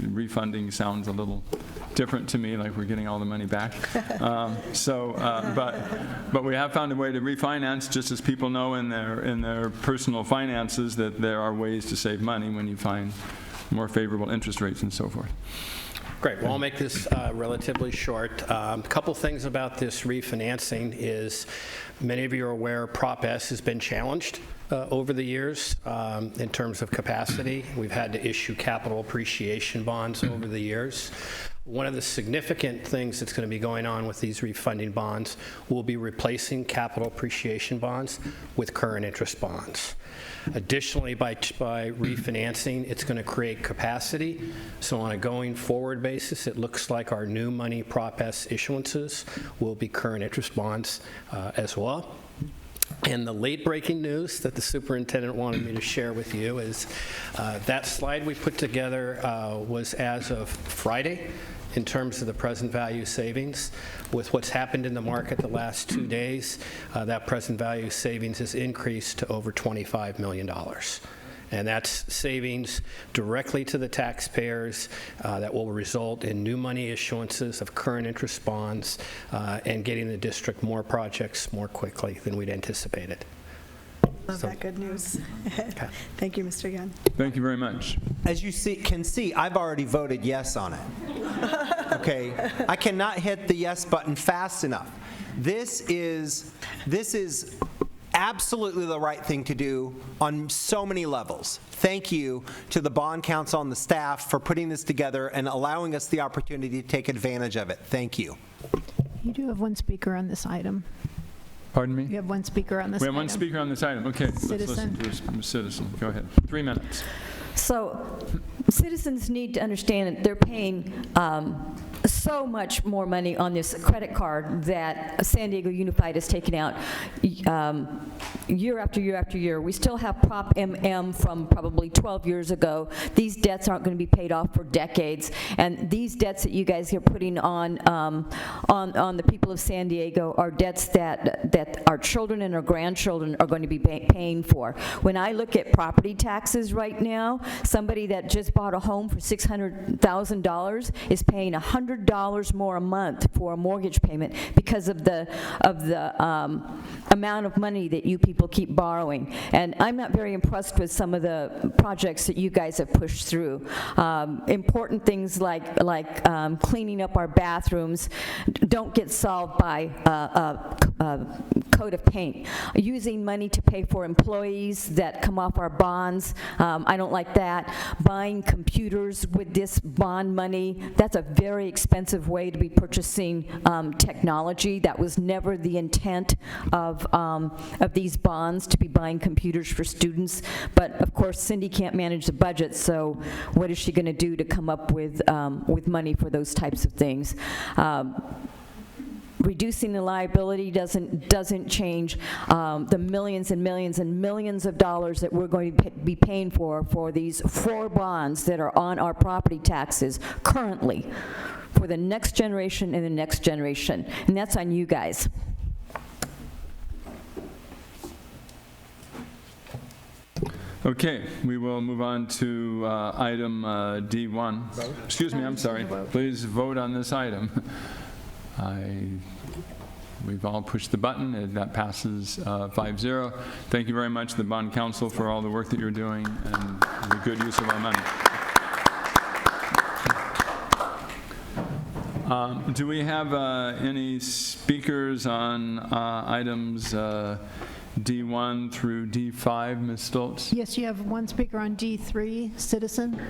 Refunding sounds a little different to me, like we're getting all the money back. But we have found a way to refinance, just as people know in their personal finances that there are ways to save money when you find more favorable interest rates and so forth. Great. Well, I'll make this relatively short. A couple things about this refinancing is, many of you are aware, Prop S has been challenged over the years in terms of capacity. We've had to issue capital appreciation bonds over the years. One of the significant things that's going to be going on with these refunding bonds will be replacing capital appreciation bonds with current interest bonds. Additionally, by refinancing, it's going to create capacity. So on a going forward basis, it looks like our new money Prop S issuances will be current interest bonds as well. And the late-breaking news that the superintendent wanted me to share with you is that slide we put together was as of Friday. In terms of the present value savings, with what's happened in the market the last 2 days, that present value savings has increased to over $25 million. And that's savings directly to the taxpayers that will result in new money issuances of current interest bonds and getting the district more projects more quickly than we'd anticipated. Love that good news. Thank you, Mr. Gunn. Thank you very much. As you can see, I've already voted yes on it. Okay, I cannot hit the yes button fast enough. This is absolutely the right thing to do on so many levels. Thank you to the bond council and the staff for putting this together and allowing us the opportunity to take advantage of it. Thank you. You do have one speaker on this item. Pardon me? You have one speaker on this item. We have one speaker on this item. Okay, let's Citizen. listen to a citizen. Go ahead. 3 minutes. So citizens need to understand that they're paying so much more money on this credit card that San Diego Unified has taken out year after year after year. We still have Prop MM from probably 12 years ago. These debts aren't going to be paid off for decades, and these debts that you guys are putting on the people of San Diego are debts that our children and our grandchildren are going to be paying for. When I look at property taxes right now, somebody that just bought a home for $600,000 is paying $100 more a month for a mortgage payment because of the amount of money that you people keep borrowing. And I'm not very impressed with some of the projects that you guys have pushed through. Important things like cleaning up our bathrooms don't get solved by a coat of paint. Using money to pay for employees that come off our bonds, I don't like that. Buying computers with this bond money, that's a very expensive way to be purchasing technology. That was never the intent of these bonds, to be buying computers for students. But of course, Cindy can't manage the budget, so what is she going to do to come up with money for those types of things? Reducing the liability doesn't change the millions and millions and millions of dollars that we're going to be paying for these 4 bonds that are on our property taxes currently for the next generation and the next generation. And that's on you guys. Okay, we will move on to item D1. Excuse me, I'm sorry. Please vote on this item. We've all pushed the button, and that passes 5-0. Thank you very much, the Bond Council, for all the work that you're doing and the good use of our money. Do we have any speakers on items D1 through D5, Ms. Stoltz? Yes, you have one speaker on D3, citizen.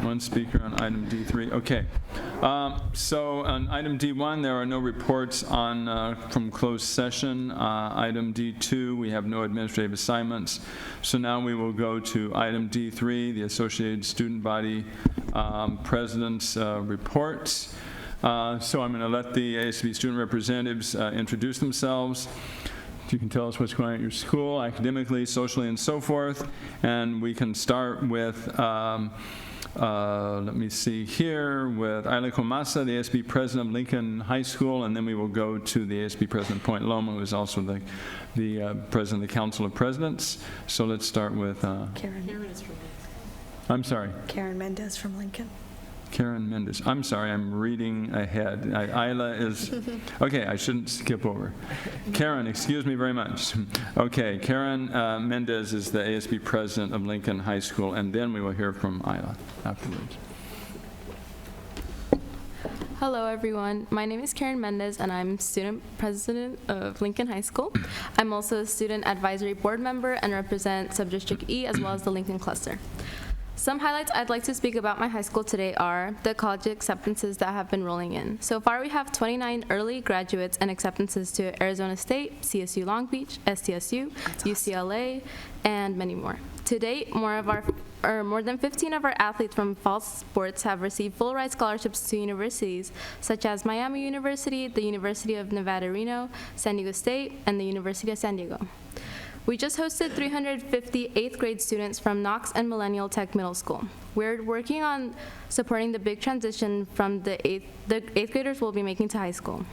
One speaker on item D3. Okay. So on item D1, there are no reports from closed session. Item D2, we have no administrative assignments. So now we will go to item D3, the Associated Student Body President's reports. So I'm going to let the ASB student representatives introduce themselves. You can tell us what's going on at your school, academically, socially, and so forth. And we can start with let me see here, with Ayla Comasa, the ASB president of Lincoln High School, and then we will go to the ASB president of Point Loma, who is also the president of the Council of Presidents. So let's start with Karen is from Lincoln. I'm sorry. Karen Mendez from Lincoln. Karen Mendez. I'm sorry, I'm reading ahead. Ayla is, okay, I shouldn't skip over. Karen, excuse me very much. Okay, Karen Mendez is the ASB president of Lincoln High School, and then we will hear from Ayla afterwards. Hello everyone, my name is Karen Mendez and I'm student president of Lincoln High School. I'm also a student advisory board member and represent Subdistrict E as well as the Lincoln cluster. Some highlights I'd like to speak about my high school today are the college acceptances that have been rolling in. So far we have 29 early graduates and acceptances to Arizona State, CSU Long Beach, SDSU, UCLA, and many more. To date, more than 15 of our athletes from fall sports have received full ride scholarships to universities such as Miami University, the University of Nevada, Reno, San Diego State, and the University of San Diego. We just hosted 350 8th grade students from Knox and Millennial Tech Middle School. We're working on supporting the big transition from the eighth graders will be making to high school.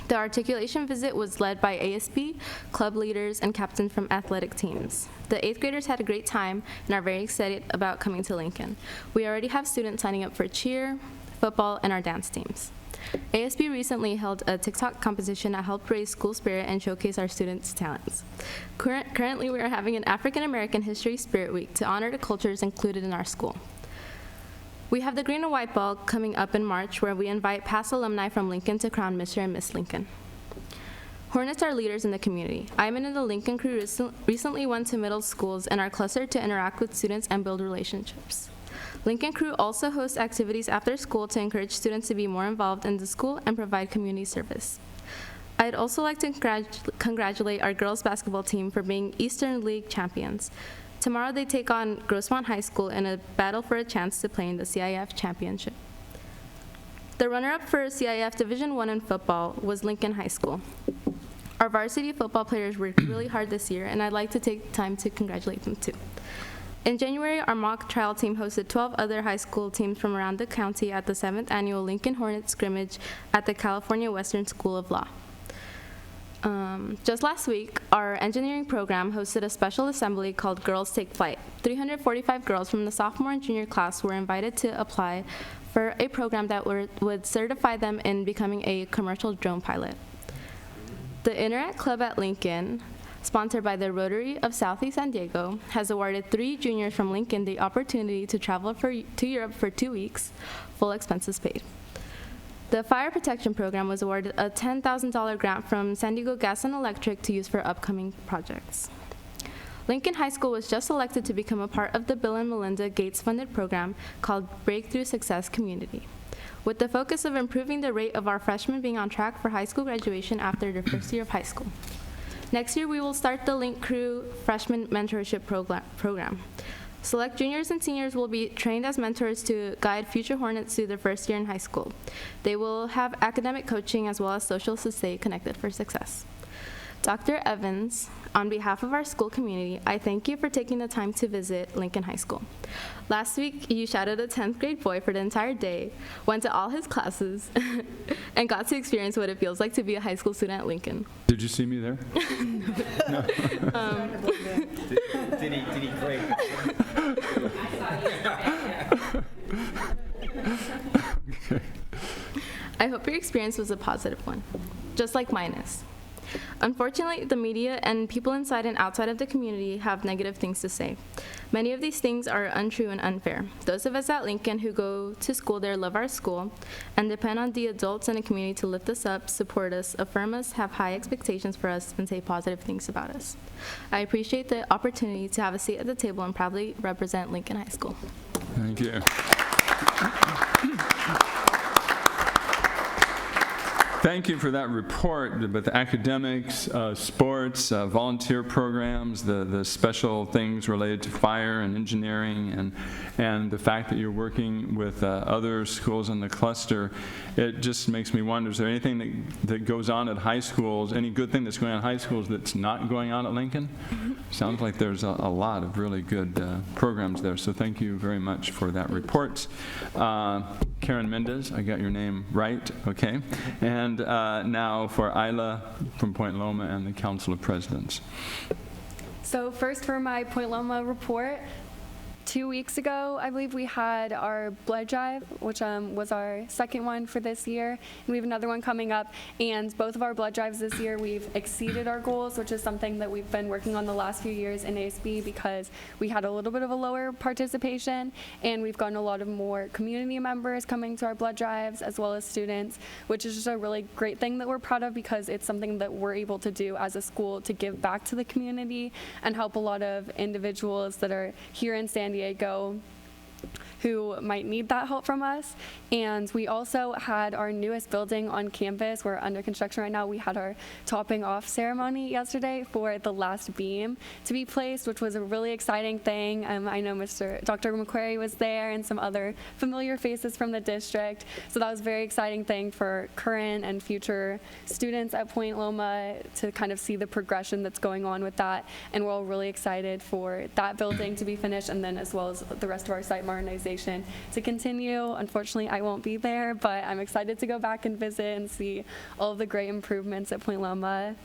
The articulation visit was led by ASB, club leaders, and captains from athletic teams. The 8th graders had a great time and are very excited about coming to Lincoln. We already have students signing up for cheer, football, and our dance teams. ASB recently held a TikTok competition that helped raise school spirit and showcase our students' talents. Currently, we are having an African American History Spirit Week to honor the cultures included in our school. We have the Green and White Ball coming up in March, where we invite past alumni from Lincoln to crown Mr. and Miss Lincoln. Hornets are leaders in the community. I'm in the Lincoln crew recently went to middle schools in our cluster to interact with students and build relationships. Lincoln crew also hosts activities after school to encourage students to be more involved in the school and provide community service. I'd also like to congratulate our girls basketball team for being Eastern League champions. Tomorrow they take on Grossmont High School in a battle for a chance to play in the CIF championship. The runner-up for CIF Division I in football was Lincoln High School. Our varsity football players worked really hard this year, and I'd like to take time to congratulate them too. In January, our mock trial team hosted 12 other high school teams from around the county at the 7th annual Lincoln Hornet scrimmage at the California Western School of Law. Just last week, our engineering program hosted a special assembly called Girls Take Flight. 345 girls from the sophomore and junior class were invited to apply for a program that would certify them in becoming a commercial drone pilot. The Internet Club at Lincoln, sponsored by the Rotary of Southeast San Diego, has awarded 3 juniors from Lincoln the opportunity to travel to Europe for 2 weeks, full expenses paid. The Fire Protection Program was awarded a $10,000 grant from San Diego Gas and Electric to use for upcoming projects. Lincoln High School was just selected to become a part of the Bill and Melinda Gates-funded program called Breakthrough Success Community, with the focus of improving the rate of our freshmen being on track for high school graduation after their first year of high school. Next year, we will start the Link Crew Freshman Mentorship Program. Select juniors and seniors will be trained as mentors to guide future Hornets through their first year in high school. They will have academic coaching as well as social to stay connected for success. Dr. Evans, on behalf of our school community, I thank you for taking the time to visit Lincoln High School. Last week, you shadowed a 10th grade boy for the entire day, went to all his classes, and got to experience what it feels like to be a high school student at Lincoln. Did you see me there? No. Did he break? Okay. I hope your experience was a positive one, just like mine is. Unfortunately, the media and people inside and outside of the community have negative things to say. Many of these things are untrue and unfair. Those of us at Lincoln who go to school there love our school and depend on the adults in the community to lift us up, support us, affirm us, have high expectations for us, and say positive things about us. I appreciate the opportunity to have a seat at the table and proudly represent Lincoln High School. Thank you. Thank you for that report about the academics, sports, volunteer programs, the special things related to fire and engineering, and the fact that you're working with other schools in the cluster. It just makes me wonder, is there anything that goes on at high schools, any good thing that's going on at high schools that's not going on at Lincoln? Sounds like there's a lot of really good programs there, so thank you very much for that report. Karen Mendez, I got your name right, okay. And now for Isla from Point Loma and the Council of Presidents. So first for my Point Loma report, 2 weeks ago, I believe we had our blood drive, which was our second one for this year. And we have another one coming up. And both of our blood drives this year, we've exceeded our goals, which is something that we've been working on the last few years in ASB because we had a little bit of a lower participation. And we've gotten a lot of more community members coming to our blood drives as well as students, which is just a really great thing that we're proud of because it's something that we're able to do as a school to give back to the community and help a lot of individuals that are here in San Diego who might need that help from us. And we also had our newest building on campus. We're under construction right now. We had our topping off ceremony yesterday for the last beam to be placed, which was a really exciting thing. I know Dr. McQuarrie was there and some other familiar faces from the district. So that was a very exciting thing for current and future students at Point Loma to kind of see the progression that's going on with that. And we're all really excited for that building to be finished, and then as well as the rest of our site modernization to continue. Unfortunately, I won't be there, but I'm excited to go back and visit and see all of the great improvements at Point Loma.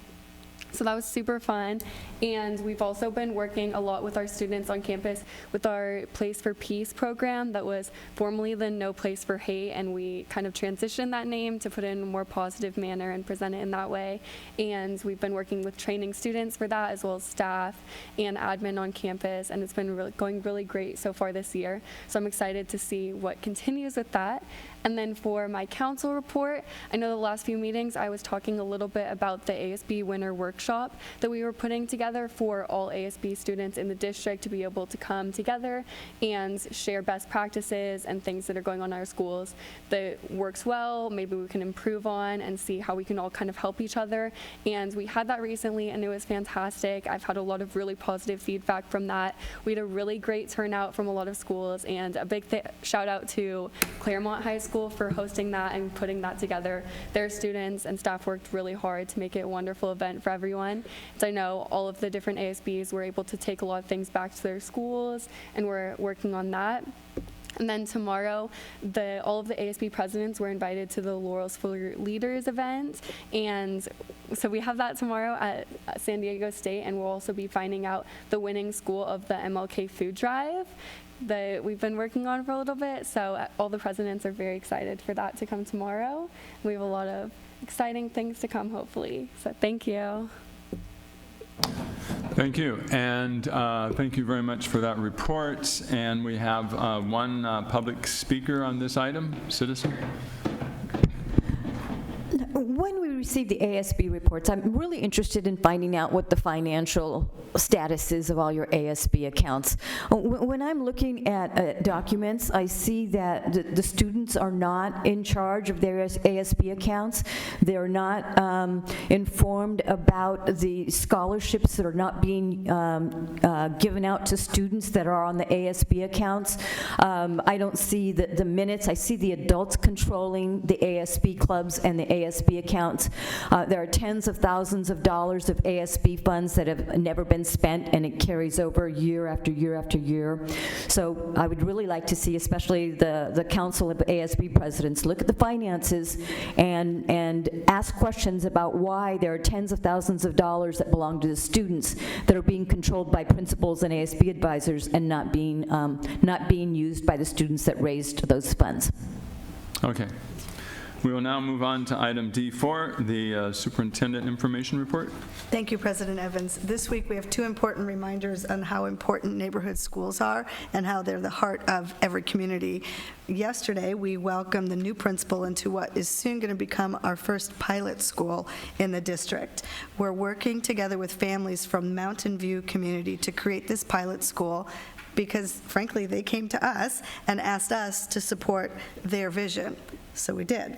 So that was super fun. And we've also been working a lot with our students on campus with our Place for Peace program that was formerly the No Place for Hate, and we kind of transitioned that name to put it in a more positive manner and present it in that way. And we've been working with training students for that, as well as staff and admin on campus, and it's been going really great so far this year. So I'm excited to see what continues with that. And then for my council report, I know the last few meetings I was talking a little bit about the ASB Winter Workshop that we were putting together for all ASB students in the district to be able to come together and share best practices and things that are going on in our schools that works well, maybe we can improve on, and see how we can all kind of help each other. And we had that recently, and it was fantastic. I've had a lot of really positive feedback from that. We had a really great turnout from a lot of schools, and a big shout out to Claremont High School for hosting that and putting that together. Their students and staff worked really hard to make it a wonderful event for everyone. So I know all of the different ASBs were able to take a lot of things back to their schools, and we're working on that. And then tomorrow, all of the ASB presidents were invited to the Laurels for Leaders event. And so we have that tomorrow at San Diego State, and we'll also be finding out the winning school of the MLK food drive that we've been working on for a little bit. So all the presidents are very excited for that to come tomorrow. We have a lot of exciting things to come, hopefully. So thank you. Thank you, and thank you very much for that report. And we have one public speaker on this item, citizen. When we receive the ASB reports, I'm really interested in finding out what the financial status is of all your ASB accounts. When I'm looking at documents, I see that the students are not in charge of their ASB accounts. They're not informed about the scholarships that are not being given out to students that are on the ASB accounts. I don't see the minutes. I see the adults controlling the ASB clubs and the ASB accounts. There are tens of thousands of dollars of ASB funds that have never been spent, and it carries over year after year after year. So I would really like to see, especially the Council of ASB Presidents, look at the finances and ask questions about why there are tens of thousands of dollars that belong to the students that are being controlled by principals and ASB advisors and not being used by the students that raised those funds. Okay. We will now move on to item D4, the Superintendent Information Report. Thank you, President Evans. This week we have two important reminders on how important neighborhood schools are and how they're the heart of every community. Yesterday, we welcomed the new principal into what is soon going to become our first pilot school in the district. We're working together with families from Mountain View community to create this pilot school because, frankly, they came to us and asked us to support their vision. So we did.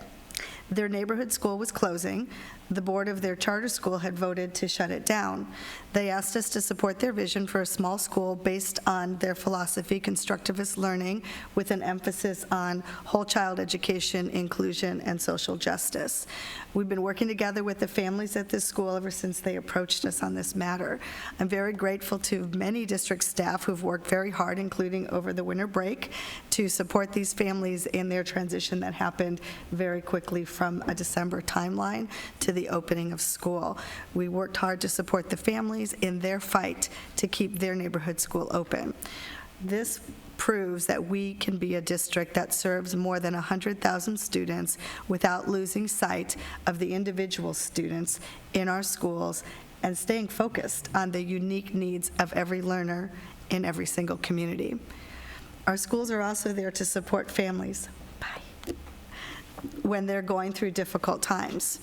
Their neighborhood school was closing. The board of their charter school had voted to shut it down. They asked us to support their vision for a small school based on their philosophy, constructivist learning, with an emphasis on whole child education, inclusion, and social justice. We've been working together with the families at this school ever since they approached us on this matter. I'm very grateful to many district staff who've worked very hard, including over the winter break, to support these families in their transition that happened very quickly from a December timeline to the opening of school. We worked hard to support the families in their fight to keep their neighborhood school open. This proves that we can be a district that serves more than 100,000 students without losing sight of the individual students in our schools and staying focused on the unique needs of every learner in every single community. Our schools are also there to support families when they're going through difficult times.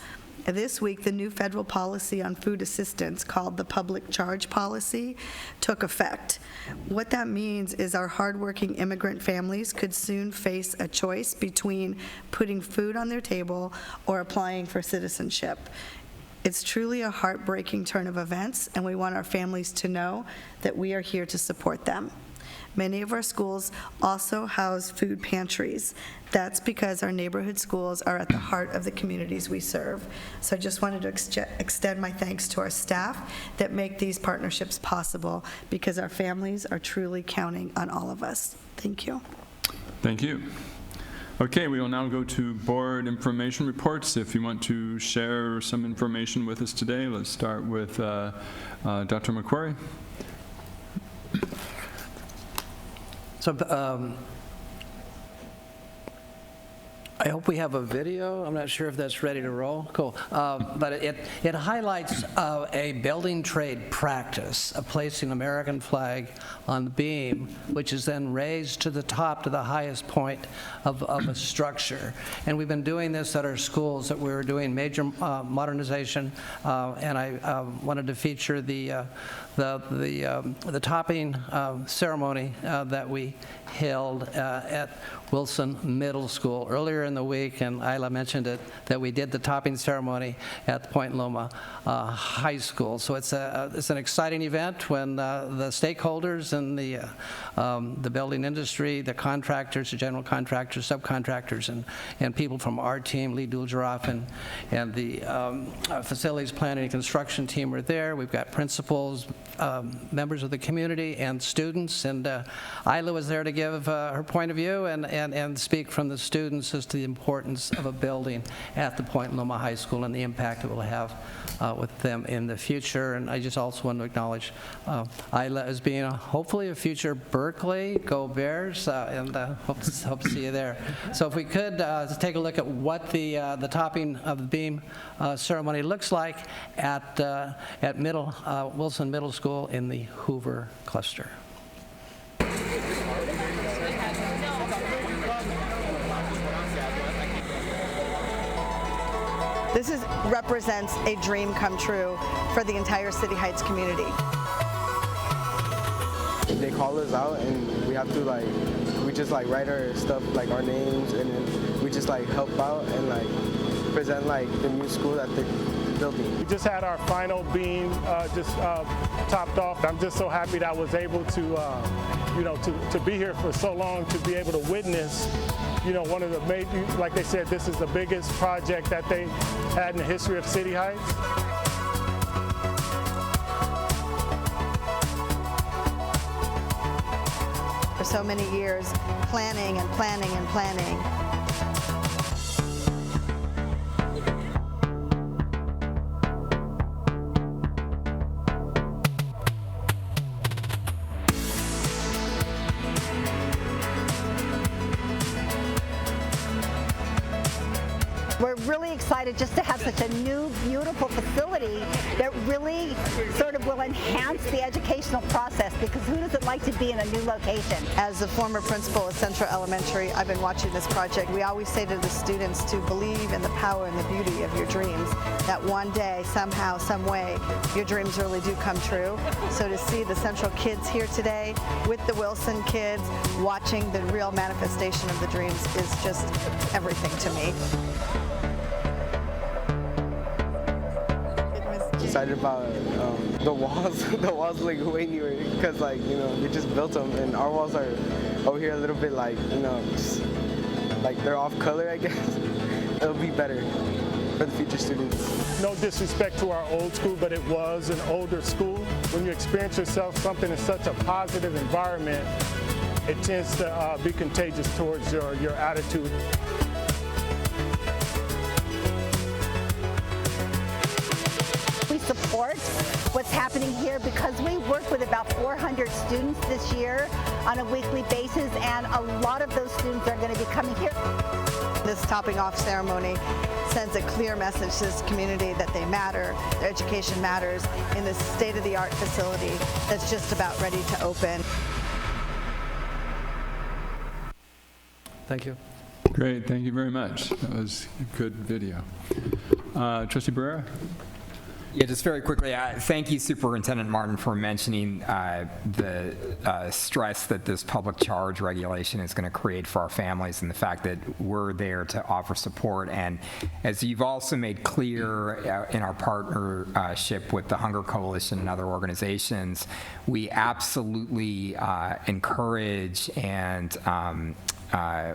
This week, the new federal policy on food assistance, called the Public Charge Policy, took effect. What that means is our hardworking immigrant families could soon face a choice between putting food on their table or applying for citizenship. It's truly a heartbreaking turn of events, and we want our families to know that we are here to support them. Many of our schools also house food pantries. That's because our neighborhood schools are at the heart of the communities we serve. So I just wanted to extend my thanks to our staff that make these partnerships possible, because our families are truly counting on all of us. Thank you. Thank you. Okay, we will now go to board information reports. If you want to share some information with us today, let's start with Dr. McQuarrie. So I hope we have a video. I'm not sure if that's ready to roll. Cool. But it highlights a building trade practice of placing American flag on the beam, which is then raised to the top, to the highest point of a structure. And we've been doing this at our schools, that we were doing major modernization, and I wanted to feature the topping ceremony that we held at Wilson Middle School earlier in the week, and Isla mentioned it, that we did the topping ceremony at Point Loma High School. So it's an exciting event when the stakeholders and the building industry, the contractors, the general contractors, subcontractors, and people from our team, Lee Dulgeroff and the facilities planning and construction team were there. We've got principals, members of the community, and students, and Isla was there to give her point of view and speak from the students as to the importance of a building at the Point Loma High School and the impact it will have with them in the future. And I just also want to acknowledge Isla as being hopefully a future Berkeley. Go Bears, and hope to see you there. So if we could take a look at what the topping of the beam ceremony looks like at Wilson Middle School in the Hoover cluster. This represents a dream come true for the entire City Heights community. They call us out and we have to we just write our stuff, our names, and then we just help out and present the new school at the building. We just had our final beam topped off. I'm just so happy that I was able to be here for so long, to be able to witness one of the major, like they said, this is the biggest project that they had in the history of City Heights. For so many years, planning and planning and planning. We're really excited just to have such a new, beautiful facility that really sort of will enhance the educational process, because who doesn't like to be in a new location? As the former principal of Central Elementary, I've been watching this project. We always say to the students to believe in the power and the beauty of your dreams, that one day, somehow, some way, your dreams really do come true. So to see the Central kids here today with the Wilson kids watching the real manifestation of the dreams is just everything to me. Excited about the walls. The walls look way newer because we just built them, and our walls are over here a little bit just they're off color, I guess. It'll be better for the future students. No disrespect to our old school, but it was an older school. When you experience yourself something in such a positive environment, it tends to be contagious towards your attitude. Support what's happening here because we work with about 400 students this year on a weekly basis, and a lot of those students are going to be coming here. This topping off ceremony sends a clear message to this community that they matter, their education matters in this state-of-the-art facility that's just about ready to open. Thank you. Great, thank you very much. That was a good video. Trustee Barrera? Yeah, just very quickly, thank you, Superintendent Martin, for mentioning the stress that this public charge regulation is going to create for our families and the fact that we're there to offer support. And as you've also made clear in our partnership with the Hunger Coalition and other organizations, we absolutely encourage and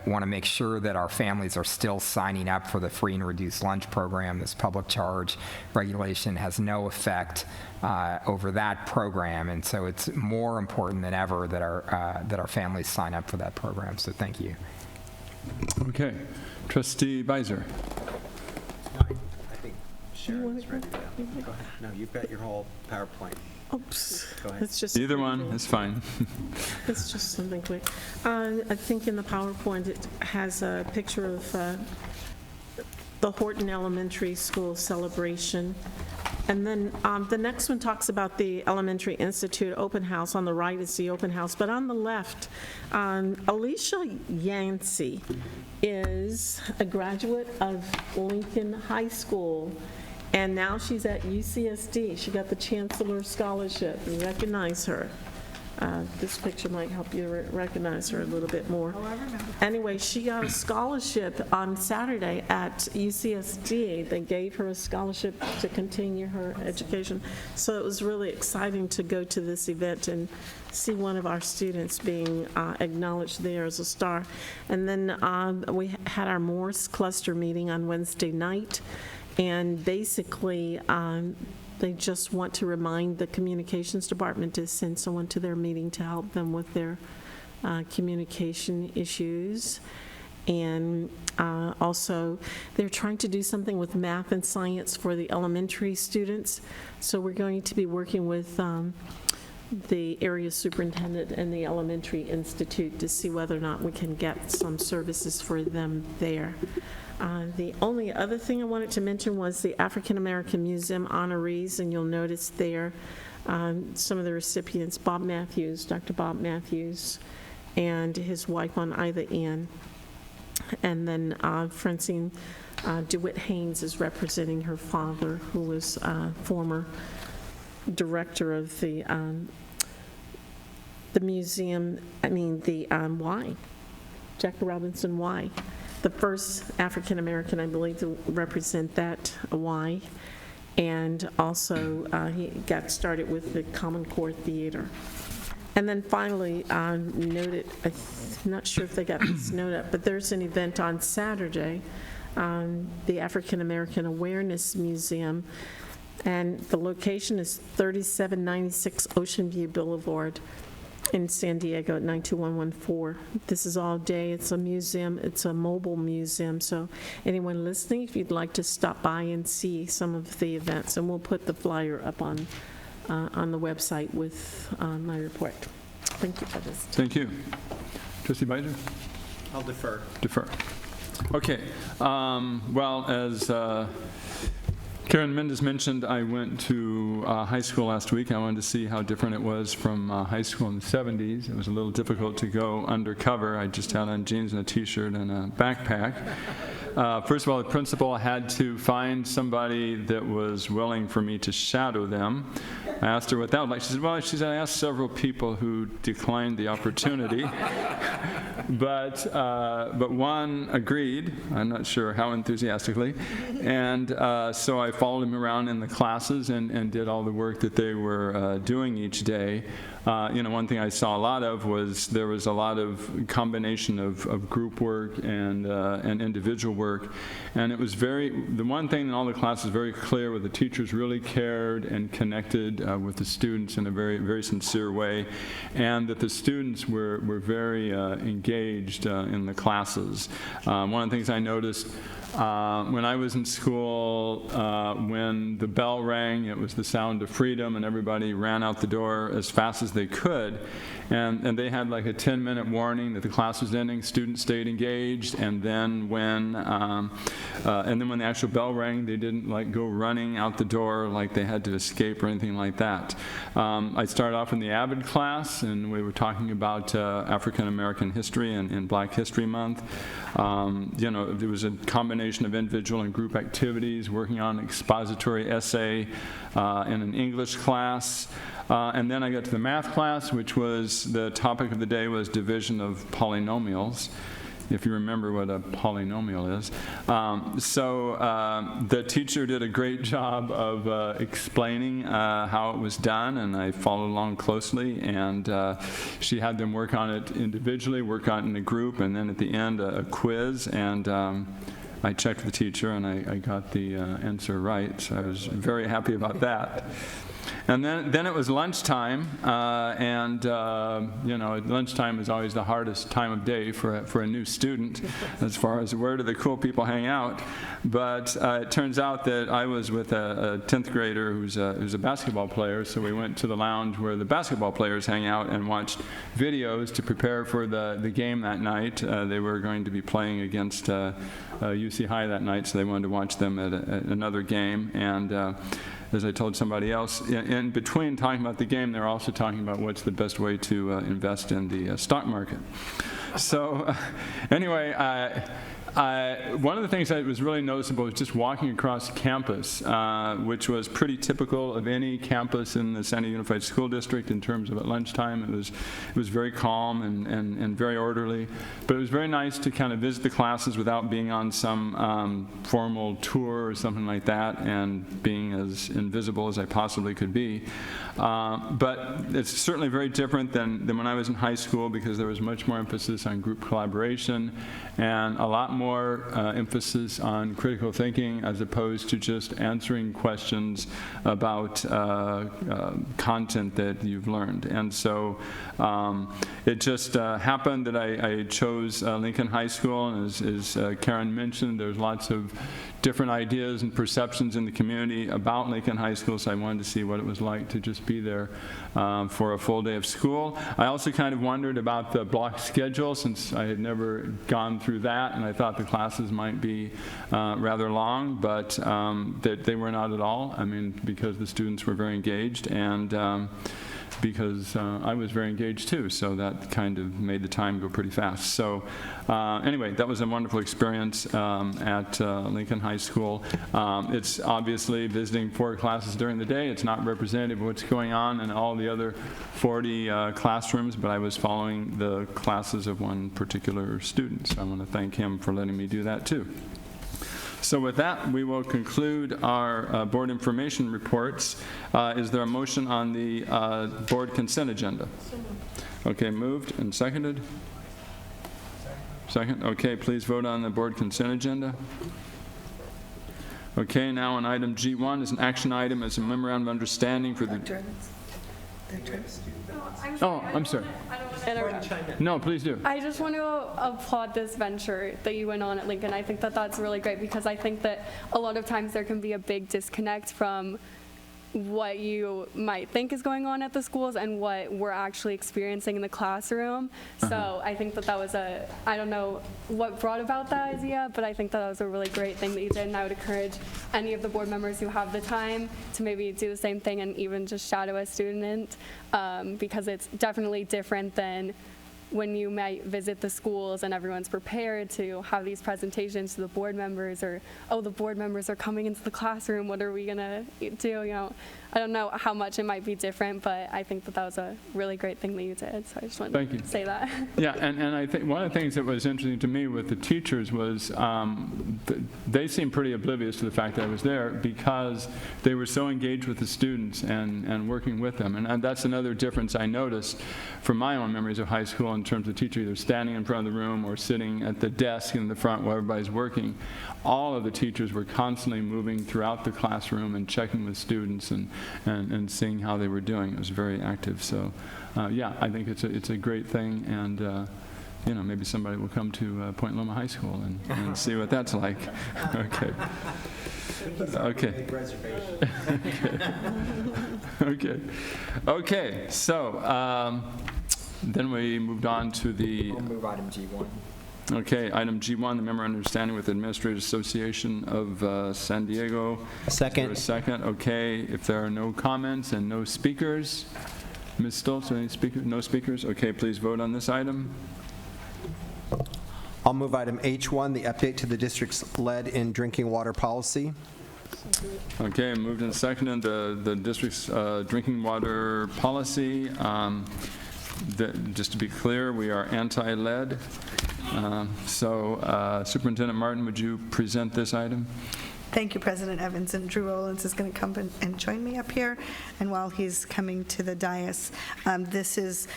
want to make sure that our families are still signing up for the free and reduced lunch program. This public charge regulation has no effect over that program, and so it's more important than ever that our families sign up for that program. So thank you. Okay, Trustee Beiser. I think Sharon is ready. Go ahead. No, you've got your whole PowerPoint. Oops. Go ahead. It's just Either one is fine. It's just something quick. I think in the PowerPoint it has a picture of the Horton Elementary School celebration. And then the next one talks about the Elementary Institute open house. On the right is the open house, but on the left, Alicia Yancey is a graduate of Lincoln High School. And now she's at UCSD. She got the Chancellor Scholarship. We recognize her. This picture might help you recognize her a little bit more. Anyway, she got a scholarship on Saturday at UCSD. They gave her a scholarship to continue her education. So it was really exciting to go to this event and see one of our students being acknowledged there as a star. And then we had our Morse cluster meeting on Wednesday night. And basically, they just want to remind the communications department to send someone to their meeting to help them with their communication issues. And also, they're trying to do something with math and science for the elementary students. So we're going to be working with the area superintendent and the Elementary Institute to see whether or not we can get some services for them there. The only other thing I wanted to mention was the African American Museum honorees, and you'll notice there some of the recipients, Bob Matthews, Dr. Bob Matthews, and his wife on either end. And then Francine DeWitt Haynes is representing her father, who was former director of the museum, the Y, Jackie Robinson Y. The first African-American, I believe, to represent that Y. And also, he got started with the Common Core Theater. And then finally, noted, I'm not sure if they got this note up, but there's an event on Saturday, the African-American Awareness Museum, and the location is 3796 Ocean View Boulevard in San Diego at 92114. This is all day. It's a museum. It's a mobile museum. So anyone listening, if you'd like to stop by and see some of the events, and we'll put the flyer up on the website with my report. Thank you for this. Thank you. Trustee Beiser? I'll defer. Defer. Okay. Well, as Karen Mendez mentioned, I went to high school last week. I wanted to see how different it was from high school in the 70s. It was a little difficult to go undercover. I just had on jeans and a t-shirt and a backpack. First of all, the principal had to find somebody that was willing for me to shadow them. I asked her what that was like. She said, well, I asked several people who declined the opportunity. But one agreed. I'm not sure how enthusiastically. And so I followed him around in the classes and did all the work that they were doing each day. One thing I saw a lot of was there was a lot of combination of group work and individual work. And it was the one thing in all the classes very clear where the teachers really cared and connected with the students in a very, very sincere way, and that the students were very engaged in the classes. One of the things I noticed when I was in school, when the bell rang, it was the sound of freedom, and everybody ran out the door as fast as they could. And they had like a 10-minute warning that the class was ending, students stayed engaged, and then when the actual bell rang, they didn't go running out the door like they had to escape or anything like that. I started off in the AVID class, and we were talking about African American history and Black History Month. There was a combination combination of individual and group activities, working on an expository essay in an English class. And then I got to the math class, which was, the topic of the day was division of polynomials, if you remember what a polynomial is. The teacher did a great job of explaining how it was done, and I followed along closely, and she had them work on it individually, work on it in a group, and then at the end a quiz, and I checked the teacher and I got the answer right, so I was very happy about that. And then it was lunchtime, lunchtime is always the hardest time of day for a new student as far as where do the cool people hang out. But it turns out that I was with a 10th grader who's a basketball player, so we went to the lounge where the basketball players hang out and watched videos to prepare for the game that night. They were going to be playing against UC High that night, so they wanted to watch them at another game. And as I told somebody else, in between talking about the game, they're also talking about what's the best way to invest in the stock market. So anyway, one of the things that was really noticeable was just walking across campus, which was pretty typical of any campus in the San Diego Unified School District in terms of at lunchtime. It was very calm and very orderly, but it was very nice to kind of visit the classes without being on some formal tour or something like that and being as invisible as I possibly could be. But it's certainly very different than when I was in high school, because there was much more emphasis on group collaboration and a lot more emphasis on critical thinking as opposed to just answering questions about content that you've learned. And so it just happened that I chose Lincoln High School, and as Karen mentioned, there's lots of different ideas and perceptions in the community about Lincoln High School, so I wanted to see what it was like to just be there for a full day of school. I also kind of wondered about the block schedule, since I had never gone through that, and I thought the classes might be rather long, but that they were not at all. I mean, because the students were very engaged, and because I was very engaged too, so that kind of made the time go pretty fast. So anyway, that was a wonderful experience at Lincoln High School. It's obviously visiting 4 classes during the day. It's not representative of what's going on in all the other 40 classrooms, but I was following the classes of one particular student, so I want to thank him for letting me do that too. So with that, we will conclude our board information reports. Is there a motion on the board consent agenda? Okay, moved and seconded? Second? Okay, please vote on the board consent agenda. Okay, now on item G1 is an action item as a memorandum of understanding for the... Oh, I'm sorry. No, please do. I just want to applaud this venture that you went on at Lincoln. I think that that's really great, because I think that a lot of times there can be a big disconnect from what you might think is going on at the schools and what we're actually experiencing in the classroom. So I think that was I don't know what brought about that idea, but I think that was a really great thing that you did, and I would encourage any of the board members who have the time to maybe do the same thing and even just shadow a student, because it's definitely different than when you might visit the schools and everyone's prepared to have these presentations to the board members, or, oh, the board members are coming into the classroom, what are we gonna do, I don't know how much it might be different, but I think that was a really great thing that you did, so I just wanted to say that. Yeah, and I think one of the things that was interesting to me with the teachers was they seemed pretty oblivious to the fact that I was there, because they were so engaged with the students and working with them, and that's another difference I noticed from my own memories of high school in terms of the teacher either standing in front of the room or sitting at the desk in the front where everybody's working. All of the teachers were constantly moving throughout the classroom and checking with students and seeing how they were doing. It was very active. So yeah, I think it's a great thing, and maybe somebody will come to Point Loma High School and see what that's like. Okay. Okay. Okay. So then we moved on to the... We'll move item G1. Okay, item G1, the memorandum of understanding with the Administrative Association of San Diego. Second. Is there a second? Okay, if there are no comments and no speakers, Ms. Stoltz, any speakers? No speakers? Okay, please vote on this item. I'll move item H1, the update to the district's lead in drinking water policy. Okay, moved and seconded the district's drinking water policy. Just to be clear, we are anti-lead. So Superintendent Martin, would you present this item? Thank you, President Evans, and Drew Owens is going to come and join me up here. And while he's coming to the dais, this is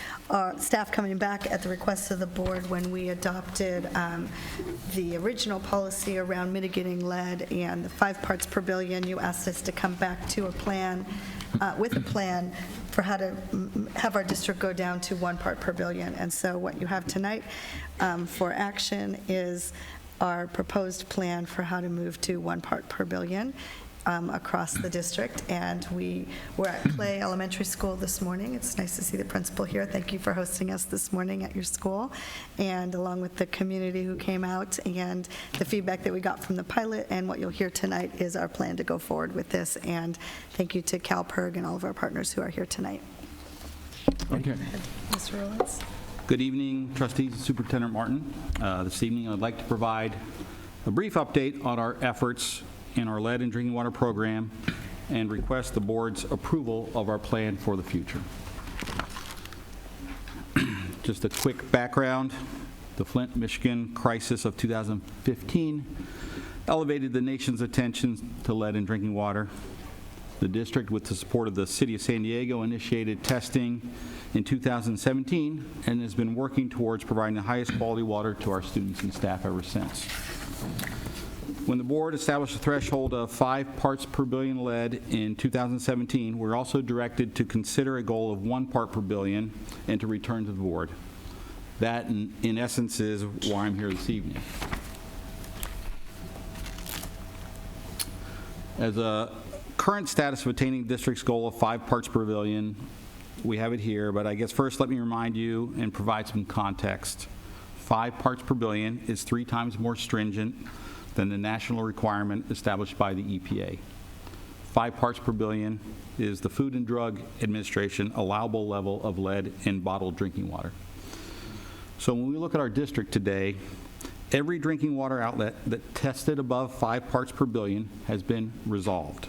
staff coming back at the request of the board when we adopted the original policy around mitigating lead and the 5 parts per billion. You asked us to come back to a plan, with a plan for how to have our district go down to 1 part per billion. And so what you have tonight for action is our proposed plan for how to move to 1 part per billion across the district. And we were at Clay Elementary School this morning. It's nice to see the principal here. Thank you for hosting us this morning at your school, and along with the community who came out and the feedback that we got from the pilot. And what you'll hear tonight is our plan to go forward with this. And thank you to CalPERG and all of our partners who are here tonight. Okay. Mr. Owens. Good evening, trustees and Superintendent Martin. This evening, I'd like to provide a brief update on our efforts in our lead and drinking water program and request the board's approval of our plan for the future. Just a quick background. The Flint, Michigan crisis of 2015 elevated the nation's attention to lead in drinking water. The district, with the support of the City of San Diego, initiated testing in 2017 and has been working towards providing the highest quality water to our students and staff ever since. When the board established a threshold of 5 parts per billion lead in 2017, we're also directed to consider a goal of 1 part per billion and to return to the board. That, in essence, is why I'm here this evening. As a current status of attaining the district's goal of 5 parts per billion, we have it here, but I guess first let me remind you and provide some context. 5 parts per billion is 3 times more stringent than the national requirement established by the EPA. 5 parts per billion is the Food and Drug Administration allowable level of lead in bottled drinking water. So when we look at our district today, every drinking water outlet that tested above 5 parts per billion has been resolved.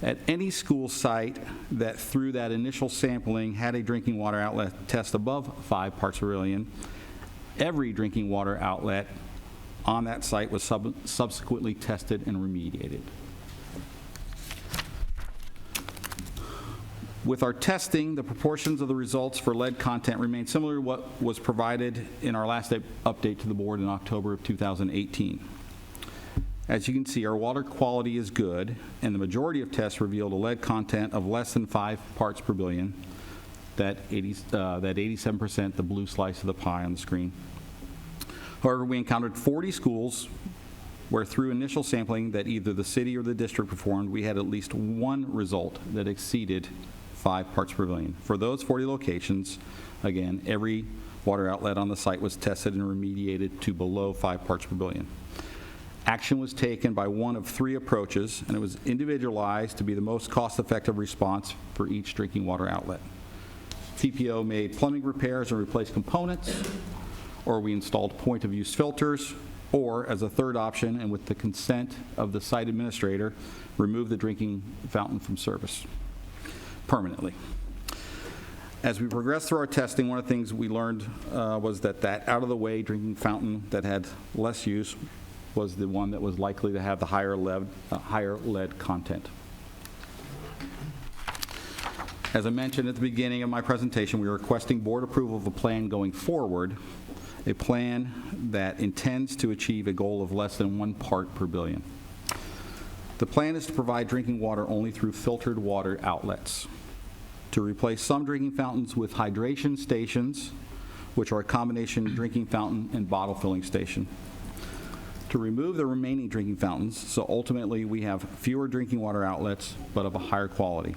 At any school site that through that initial sampling had a drinking water outlet test above 5 parts per billion, every drinking water outlet on that site was subsequently tested and remediated. With our testing, the proportions of the results for lead content remain similar to what was provided in our last update to the board in October of 2018. As you can see, our water quality is good, and the majority of tests revealed a lead content of less than 5 parts per billion, that 87%, the blue slice of the pie on the screen. However, we encountered 40 schools where through initial sampling that either the city or the district performed, we had at least one result that exceeded 5 parts per billion. For those 40 locations, again, every water outlet on the site was tested and remediated to below 5 parts per billion. Action was taken by one of 3 approaches, and it was individualized to be the most cost-effective response for each drinking water outlet. TPO made plumbing repairs and replaced components, or we installed point-of-use filters, or as a third option, and with the consent of the site administrator, removed the drinking fountain from service permanently. As we progressed through our testing, one of the things we learned was that out-of-the-way drinking fountain that had less use was the one that was likely to have the higher lead content. As I mentioned at the beginning of my presentation, we are requesting board approval of a plan going forward, a plan that intends to achieve a goal of less than 1 part per billion. The plan is to provide drinking water only through filtered water outlets, to replace some drinking fountains with hydration stations, which are a combination drinking fountain and bottle filling station, to remove the remaining drinking fountains, so ultimately we have fewer drinking water outlets, but of a higher quality,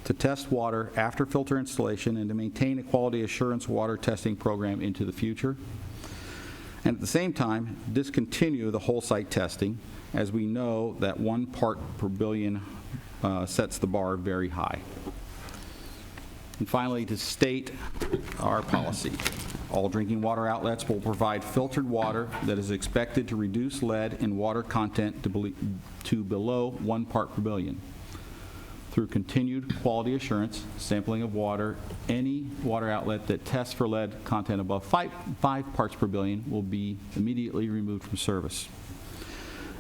to test water after filter installation and to maintain a quality assurance water testing program into the future, and at the same time discontinue the whole site testing, as we know that 1 part per billion sets the bar very high. And finally, to state our policy. All drinking water outlets will provide filtered water that is expected to reduce lead in water content to below 1 part per billion. Through continued quality assurance, sampling of water, any water outlet that tests for lead content above 5 parts per billion will be immediately removed from service.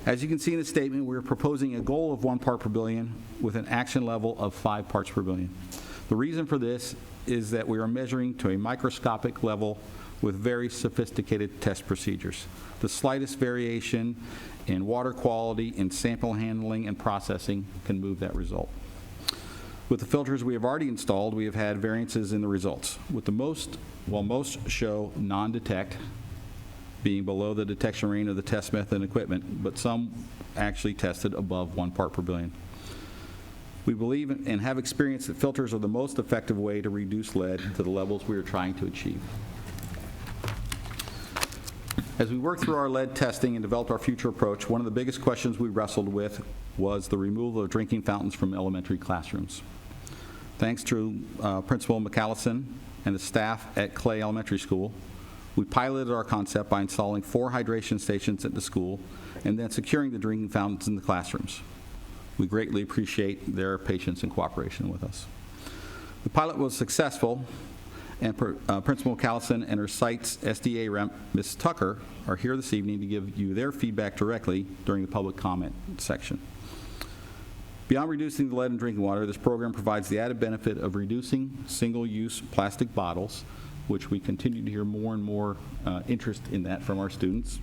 As you can see in the statement, we're proposing a goal of 1 part per billion with an action level of 5 parts per billion. The reason for this is that we are measuring to a microscopic level with very sophisticated test procedures. The slightest variation in water quality, in sample handling and processing can move that result. With the filters we have already installed, we have had variances in the results. While most show non-detect, being below the detection range of the test method and equipment, but some actually tested above 1 part per billion. We believe and have experienced that filters are the most effective way to reduce lead to the levels we are trying to achieve. As we worked through our lead testing and developed our future approach, one of the biggest questions we wrestled with was the removal of drinking fountains from elementary classrooms. Thanks to Principal McAllison and the staff at Clay Elementary School, we piloted our concept by installing 4 hydration stations at the school and then securing the drinking fountains in the classrooms. We greatly appreciate their patience and cooperation with us. The pilot was successful, and Principal McAllison and her site's SDA rep, Ms. Tucker, are here this evening to give you their feedback directly during the public comment section. Beyond reducing the lead in drinking water, this program provides the added benefit of reducing single-use plastic bottles, which we continue to hear more and more interest in that from our students.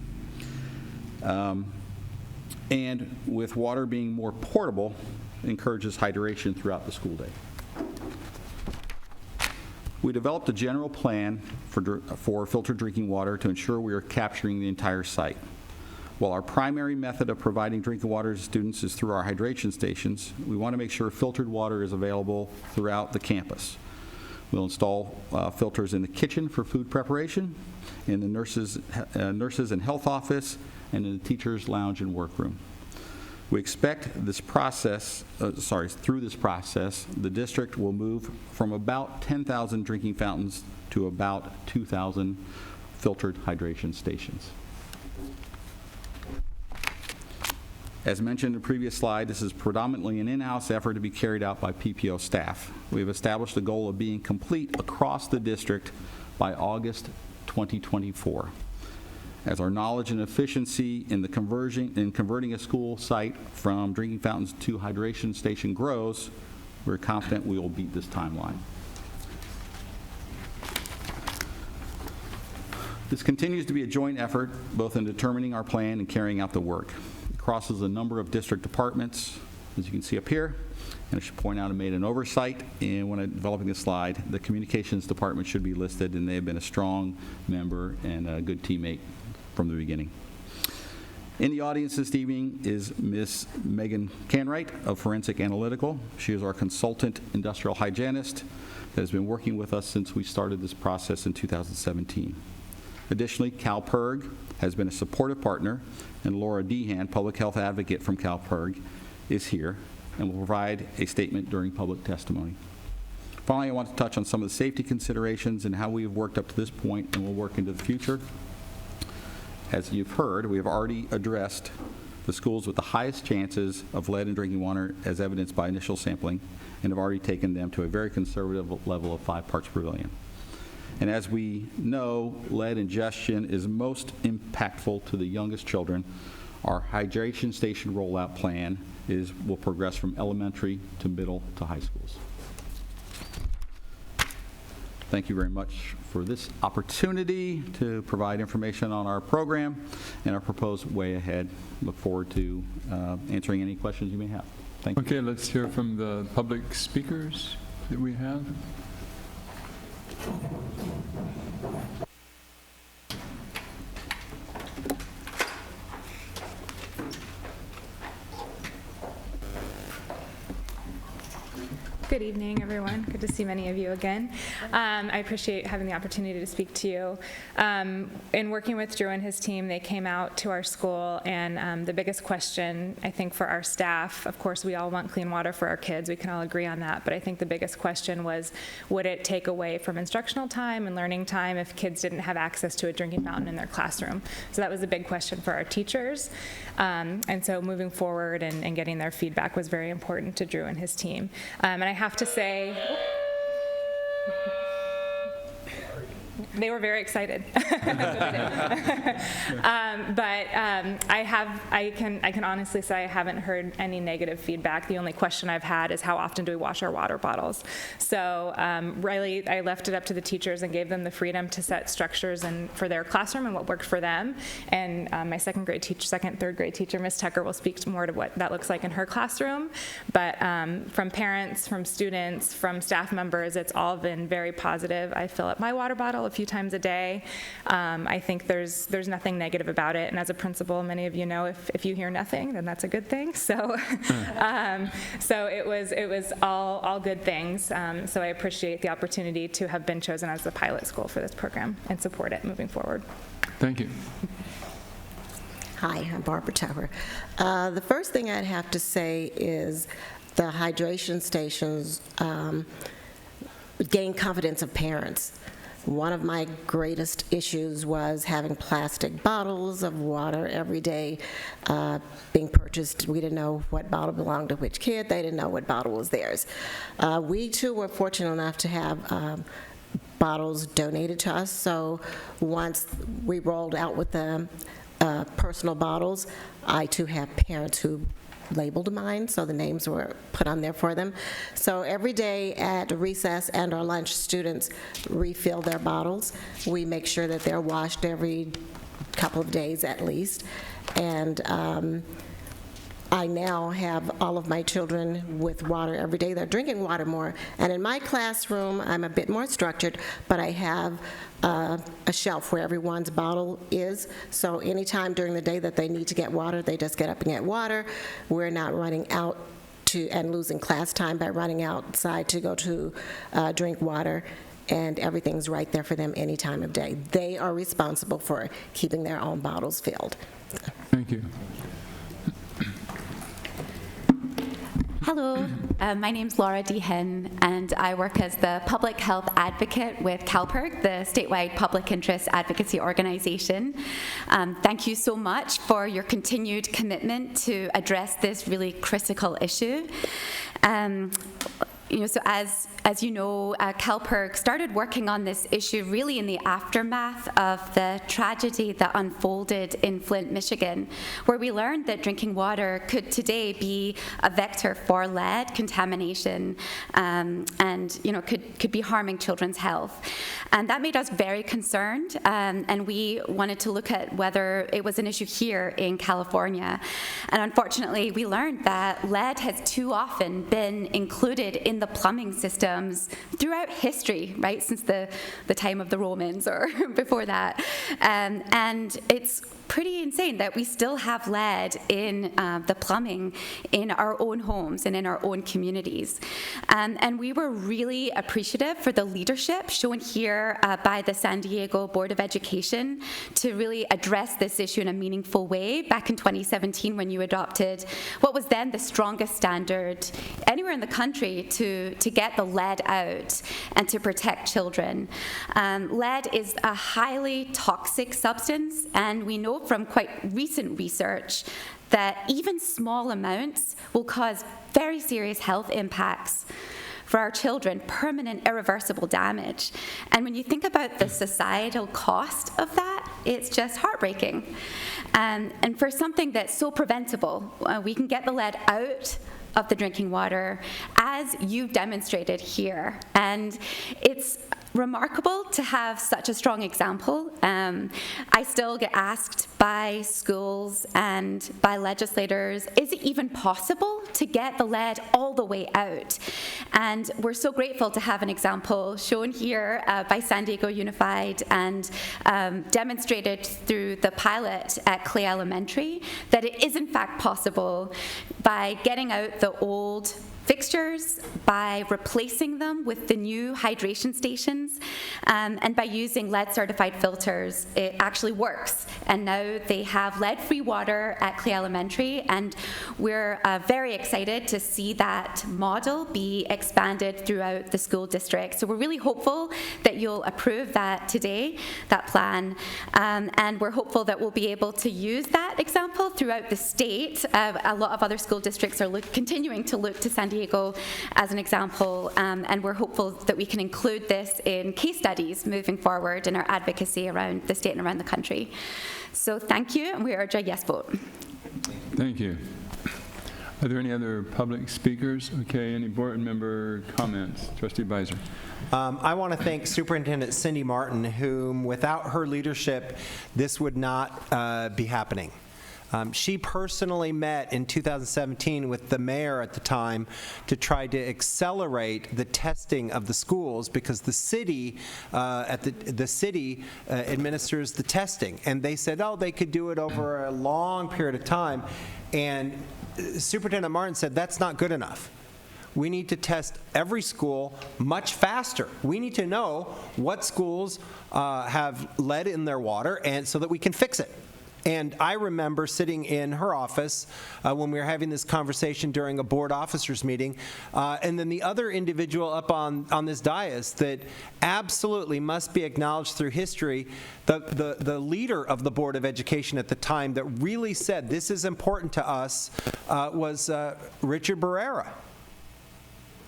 And with water being more portable, encourages hydration throughout the school day. We developed a general plan for filtered drinking water to ensure we are capturing the entire site. While our primary method of providing drinking water to students is through our hydration stations, we want to make sure filtered water is available throughout the campus. We'll install filters in the kitchen for food preparation, in the nurses and health office, and in the teacher's lounge and workroom. We expect through this process, the district will move from about 10,000 drinking fountains to about 2,000 filtered hydration stations. As mentioned in the previous slide, this is predominantly an in-house effort to be carried out by PPO staff. We have established a goal of being complete across the district by August 2024. As our knowledge and efficiency in converting a school site from drinking fountains to hydration station grows, we're confident we will beat this timeline. This continues to be a joint effort, both in determining our plan and carrying out the work. It crosses a number of district departments, as you can see up here. And I should point out I made an oversight, and when I'm developing this slide, the communications department should be listed, and they have been a strong member and a good teammate from the beginning. In the audience this evening is Ms. Megan Canwright of Forensic Analytical. She is our consultant industrial hygienist that has been working with us since we started this process in 2017. Additionally, CalPERG has been a supportive partner, and Laura Dehan, public health advocate from CalPERG, is here and will provide a statement during public testimony. Finally, I want to touch on some of the safety considerations and how we have worked up to this point and will work into the future. As you've heard, we have already addressed the schools with the highest chances of lead in drinking water as evidenced by initial sampling and have already taken them to a very conservative level of 5 parts per billion. And as we know, lead ingestion is most impactful to the youngest children. Our hydration station rollout plan will progress from elementary to middle to high schools. Thank you very much for this opportunity to provide information on our program and our proposed way ahead. Look forward to answering any questions you may have. Thank you. Okay, let's hear from the public speakers that we have. Good evening, everyone. Good to see many of you again. I appreciate having the opportunity to speak to you. In working with Drew and his team, they came out to our school, and the biggest question, I think, for our staff, of course, we all want clean water for our kids. We can all agree on that. But I think the biggest question was, would it take away from instructional time and learning time if kids didn't have access to a drinking fountain in their classroom? So that was a big question for our teachers. And so moving forward and getting their feedback was very important to Drew and his team. And I have to say, they were very excited. But I can honestly say I haven't heard any negative feedback. The only question I've had is how often do we wash our water bottles? So really, I left it up to the teachers and gave them the freedom to set structures for their classroom and what worked for them. And my second, third grade teacher, Miss Tucker, will speak more to what that looks like in her classroom. But from parents, from students, from staff members, it's all been very positive. I fill up my water bottle a few times a day. I think there's nothing negative about it, and as a principal, many of you know if you hear nothing, then that's a good thing. So so it was all good things. So I appreciate the opportunity to have been chosen as the pilot school for this program and support it moving forward. Thank you. Hi, I'm Barbara Tower. The first thing I'd have to say is the hydration stations gain confidence of parents. One of my greatest issues was having plastic bottles of water every day being purchased. We didn't know what bottle belonged to which kid. They didn't know what bottle was theirs. We, too, were fortunate enough to have bottles donated to us. So once we rolled out with the personal bottles, I, too, have parents who labeled mine, so the names were put on there for them. So every day at recess and or lunch, students refill their bottles. We make sure that they're washed every couple of days at least. And I now have all of my children with water every day. They're drinking water more. And in my classroom, I'm a bit more structured, but I have a shelf where everyone's bottle is. So anytime during the day that they need to get water, they just get up and get water. We're not running out and losing class time by running outside to go to drink water. And everything's right there for them any time of day. They are responsible for keeping their own bottles filled. Thank you. Hello, my name's Laura Dehan, and I work as the public health advocate with CalPERG, the statewide public interest advocacy organization. Thank you so much for your continued commitment to address this really critical issue. So as you know, CalPERG started working on this issue really in the aftermath of the tragedy that unfolded in Flint, Michigan, where we learned that drinking water could today be a vector for lead contamination and could be harming children's health. And that made us very concerned, and we wanted to look at whether it was an issue here in California. And unfortunately, we learned that lead has too often been included in the plumbing systems throughout history, right, since the time of the Romans or before that. And it's pretty insane that we still have lead in the plumbing in our own homes and in our own communities. And we were really appreciative for the leadership shown here by the San Diego Board of Education to really address this issue in a meaningful way back in 2017 when you adopted what was then the strongest standard anywhere in the country to get the lead out and to protect children. Lead is a highly toxic substance, and we know from quite recent research that even small amounts will cause very serious health impacts for our children, permanent, irreversible damage. And when you think about the societal cost of that, it's just heartbreaking. And for something that's so preventable, we can get the lead out of the drinking water, as you've demonstrated here. And it's remarkable to have such a strong example. I still get asked by schools and by legislators, is it even possible to get the lead all the way out? And we're so grateful to have an example shown here by San Diego Unified and demonstrated through the pilot at Clay Elementary that it is in fact possible by getting out the old fixtures, by replacing them with the new hydration stations, and by using lead-certified filters. It actually works. And now they have lead-free water at Clay Elementary, and we're very excited to see that model be expanded throughout the school district. So we're really hopeful that you'll approve that today, that plan, and we're hopeful that we'll be able to use that example throughout the state. A lot of other school districts are continuing to look to San Diego as an example, and we're hopeful that we can include this in case studies moving forward in our advocacy around the state and around the country. So thank you, and we urge a yes vote. Thank you. Are there any other public speakers? Okay, any board member comments? Trustee Beiser. I want to thank Superintendent Cindy Martin, whom without her leadership, this would not be happening. She personally met in 2017 with the mayor at the time to try to accelerate the testing of the schools, because the city administers the testing, and they said, oh, they could do it over a long period of time, and Superintendent Martin said that's not good enough. We need to test every school much faster. We need to know what schools have lead in their water, and so that we can fix it. And I remember sitting in her office when we were having this conversation during a board officers meeting, and then the other individual up on this dais that absolutely must be acknowledged through history, the leader of the Board of Education at the time that really said this is important to us was Richard Barrera.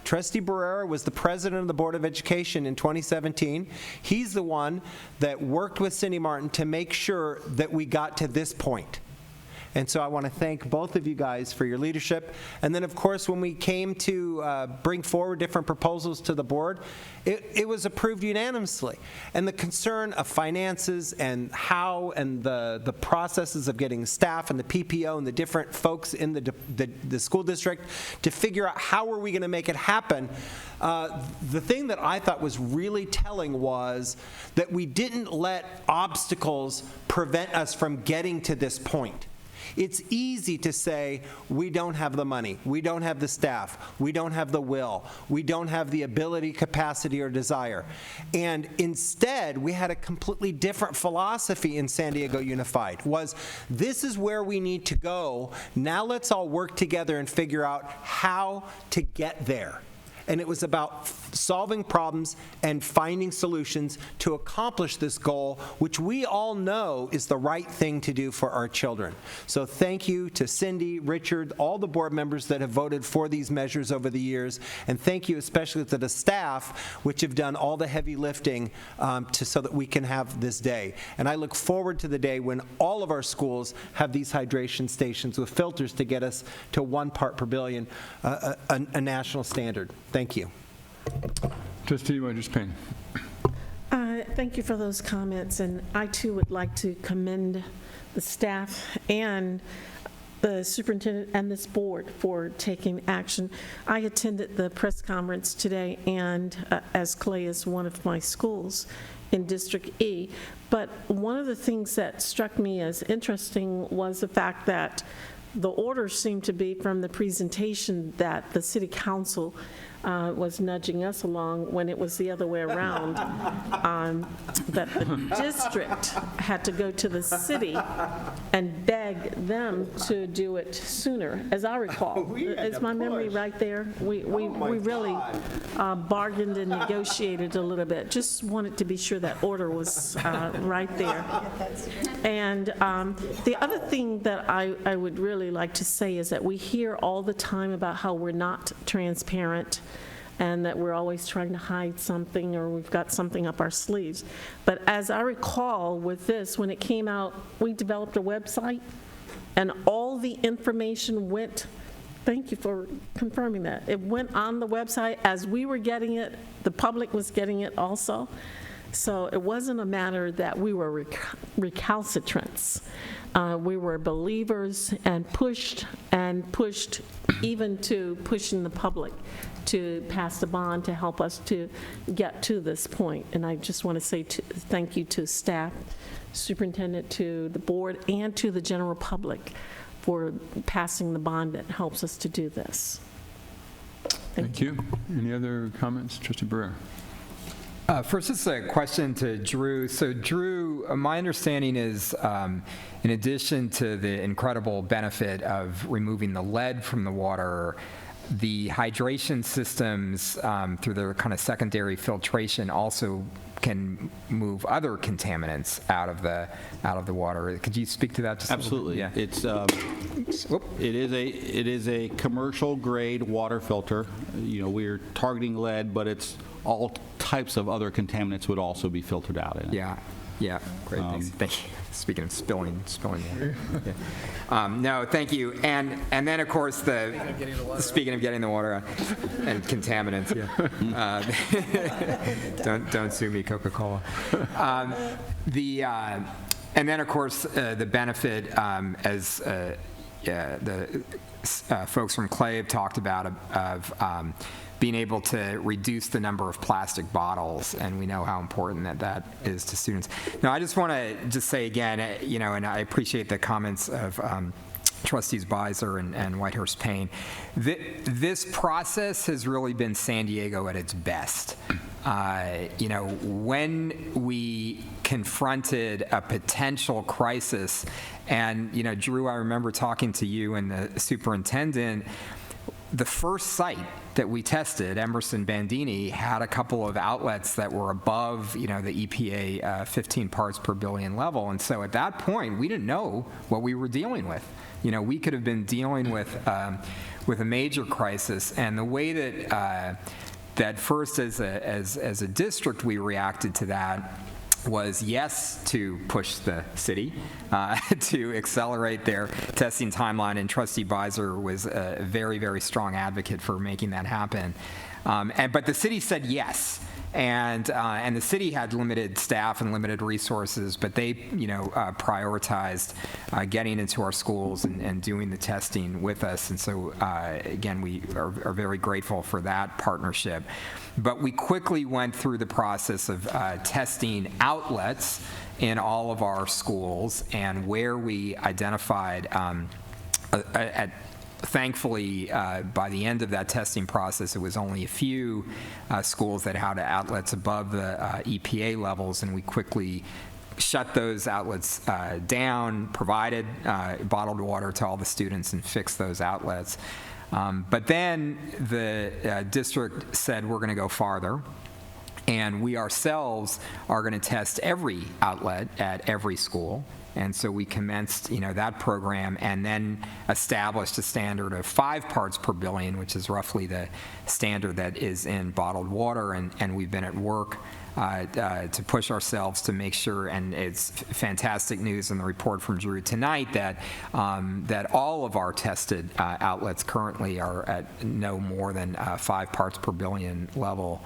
Trustee Barrera was the president of the Board of Education in 2017. He's the one that worked with Cindy Martin to make sure that we got to this point. And so I want to thank both of you guys for your leadership. And then, of course, when we came to bring forward different proposals to the board, it was approved unanimously. And the concern of finances and how and the processes of getting staff and the PPO and the different folks in the school district to figure out how are we going to make it happen, the thing that I thought was really telling was that we didn't let obstacles prevent us from getting to this point. It's easy to say, we don't have the money, we don't have the staff, we don't have the will, we don't have the ability, capacity, or desire. And instead, we had a completely different philosophy in San Diego Unified, was this is where we need to go, now let's all work together and figure out how to get there. And it was about solving problems and finding solutions to accomplish this goal, which we all know is the right thing to do for our children. So thank you to Cindy, Richard, all the board members that have voted for these measures over the years, and thank you especially to the staff, which have done all the heavy lifting so that we can have this day. And I look forward to the day when all of our schools have these hydration stations with filters to get us to 1 part per billion, a national standard. Thank you. Trustee Winters-Payne. Thank you for those comments, and I too would like to commend the staff and the superintendent and this board for taking action. I attended the press conference today, and as Clay is one of my schools in District E, but one of the things that struck me as interesting was the fact that the order seemed to be from the presentation that the city council was nudging us along when it was the other way around, that the district had to go to the city and beg them to do it sooner, as I recall. Is my memory right there? We really bargained and negotiated a little bit. Just wanted to be sure that order was right there. And the other thing that I would really like to say is that we hear all the time about how we're not transparent and that we're always trying to hide something or we've got something up our sleeves. But as I recall with this, when it came out, we developed a website and all the information went, thank you for confirming that, it went on the website as we were getting it, the public was getting it also. So it wasn't a matter that we were recalcitrants. We were believers and pushed even to pushing the public to pass the bond to help us to get to this point. And I just want to say thank you to staff, superintendent, to the board, and to the general public for passing the bond that helps us to do this. Thank you. Any other comments? Trustee Barrera. First, just a question to Drew. So, Drew, my understanding is, in addition to the incredible benefit of removing the lead from the water, the hydration systems through their kind of secondary filtration also can move other contaminants out of the water. Could you speak to that just Absolutely. a little bit? Yeah. It is a commercial grade water filter. You know, we're targeting lead, but it's all types of other contaminants would also be filtered out in it. Yeah, great, thanks. Thank you. Speaking of spilling water. Yeah. No, thank you. And then, of course, speaking of getting the water out and contaminants, don't sue me, Coca-Cola. And then, of course, the benefit, as the folks from Clay have talked about, of being able to reduce the number of plastic bottles, and we know how important that is to students. Now, I just want to just say again, and I appreciate the comments of Trustees Beiser and Whitehurst Payne. This process has really been San Diego at its best. When we confronted a potential crisis, and Drew, I remember talking to you and the superintendent. The first site that we tested, Emerson Bandini, had a couple of outlets that were above, the EPA 15 parts per billion level. And so at that point, we didn't know what we were dealing with. We could have been dealing with a major crisis. And the way that first as a district we reacted to that was yes to push the city to accelerate their testing timeline, and Trustee Beiser was a very, very strong advocate for making that happen. But the city said yes, and the city had limited staff and limited resources, but they prioritized getting into our schools and doing the testing with us. And so again, we are very grateful for that partnership. But we quickly went through the process of testing outlets in all of our schools, and where we identified thankfully, by the end of that testing process, it was only a few schools that had outlets above the EPA levels, and we quickly shut those outlets down, provided bottled water to all the students, and fixed those outlets. But then the district said, we're going to go farther, and we ourselves are going to test every outlet at every school. And so we commenced, that program, and then established a standard of 5 parts per billion, which is roughly the standard that is in bottled water. And we've been at work to push ourselves to make sure, and it's fantastic news in the report from Drew tonight that all of our tested outlets currently are at no more than 5 parts per billion level.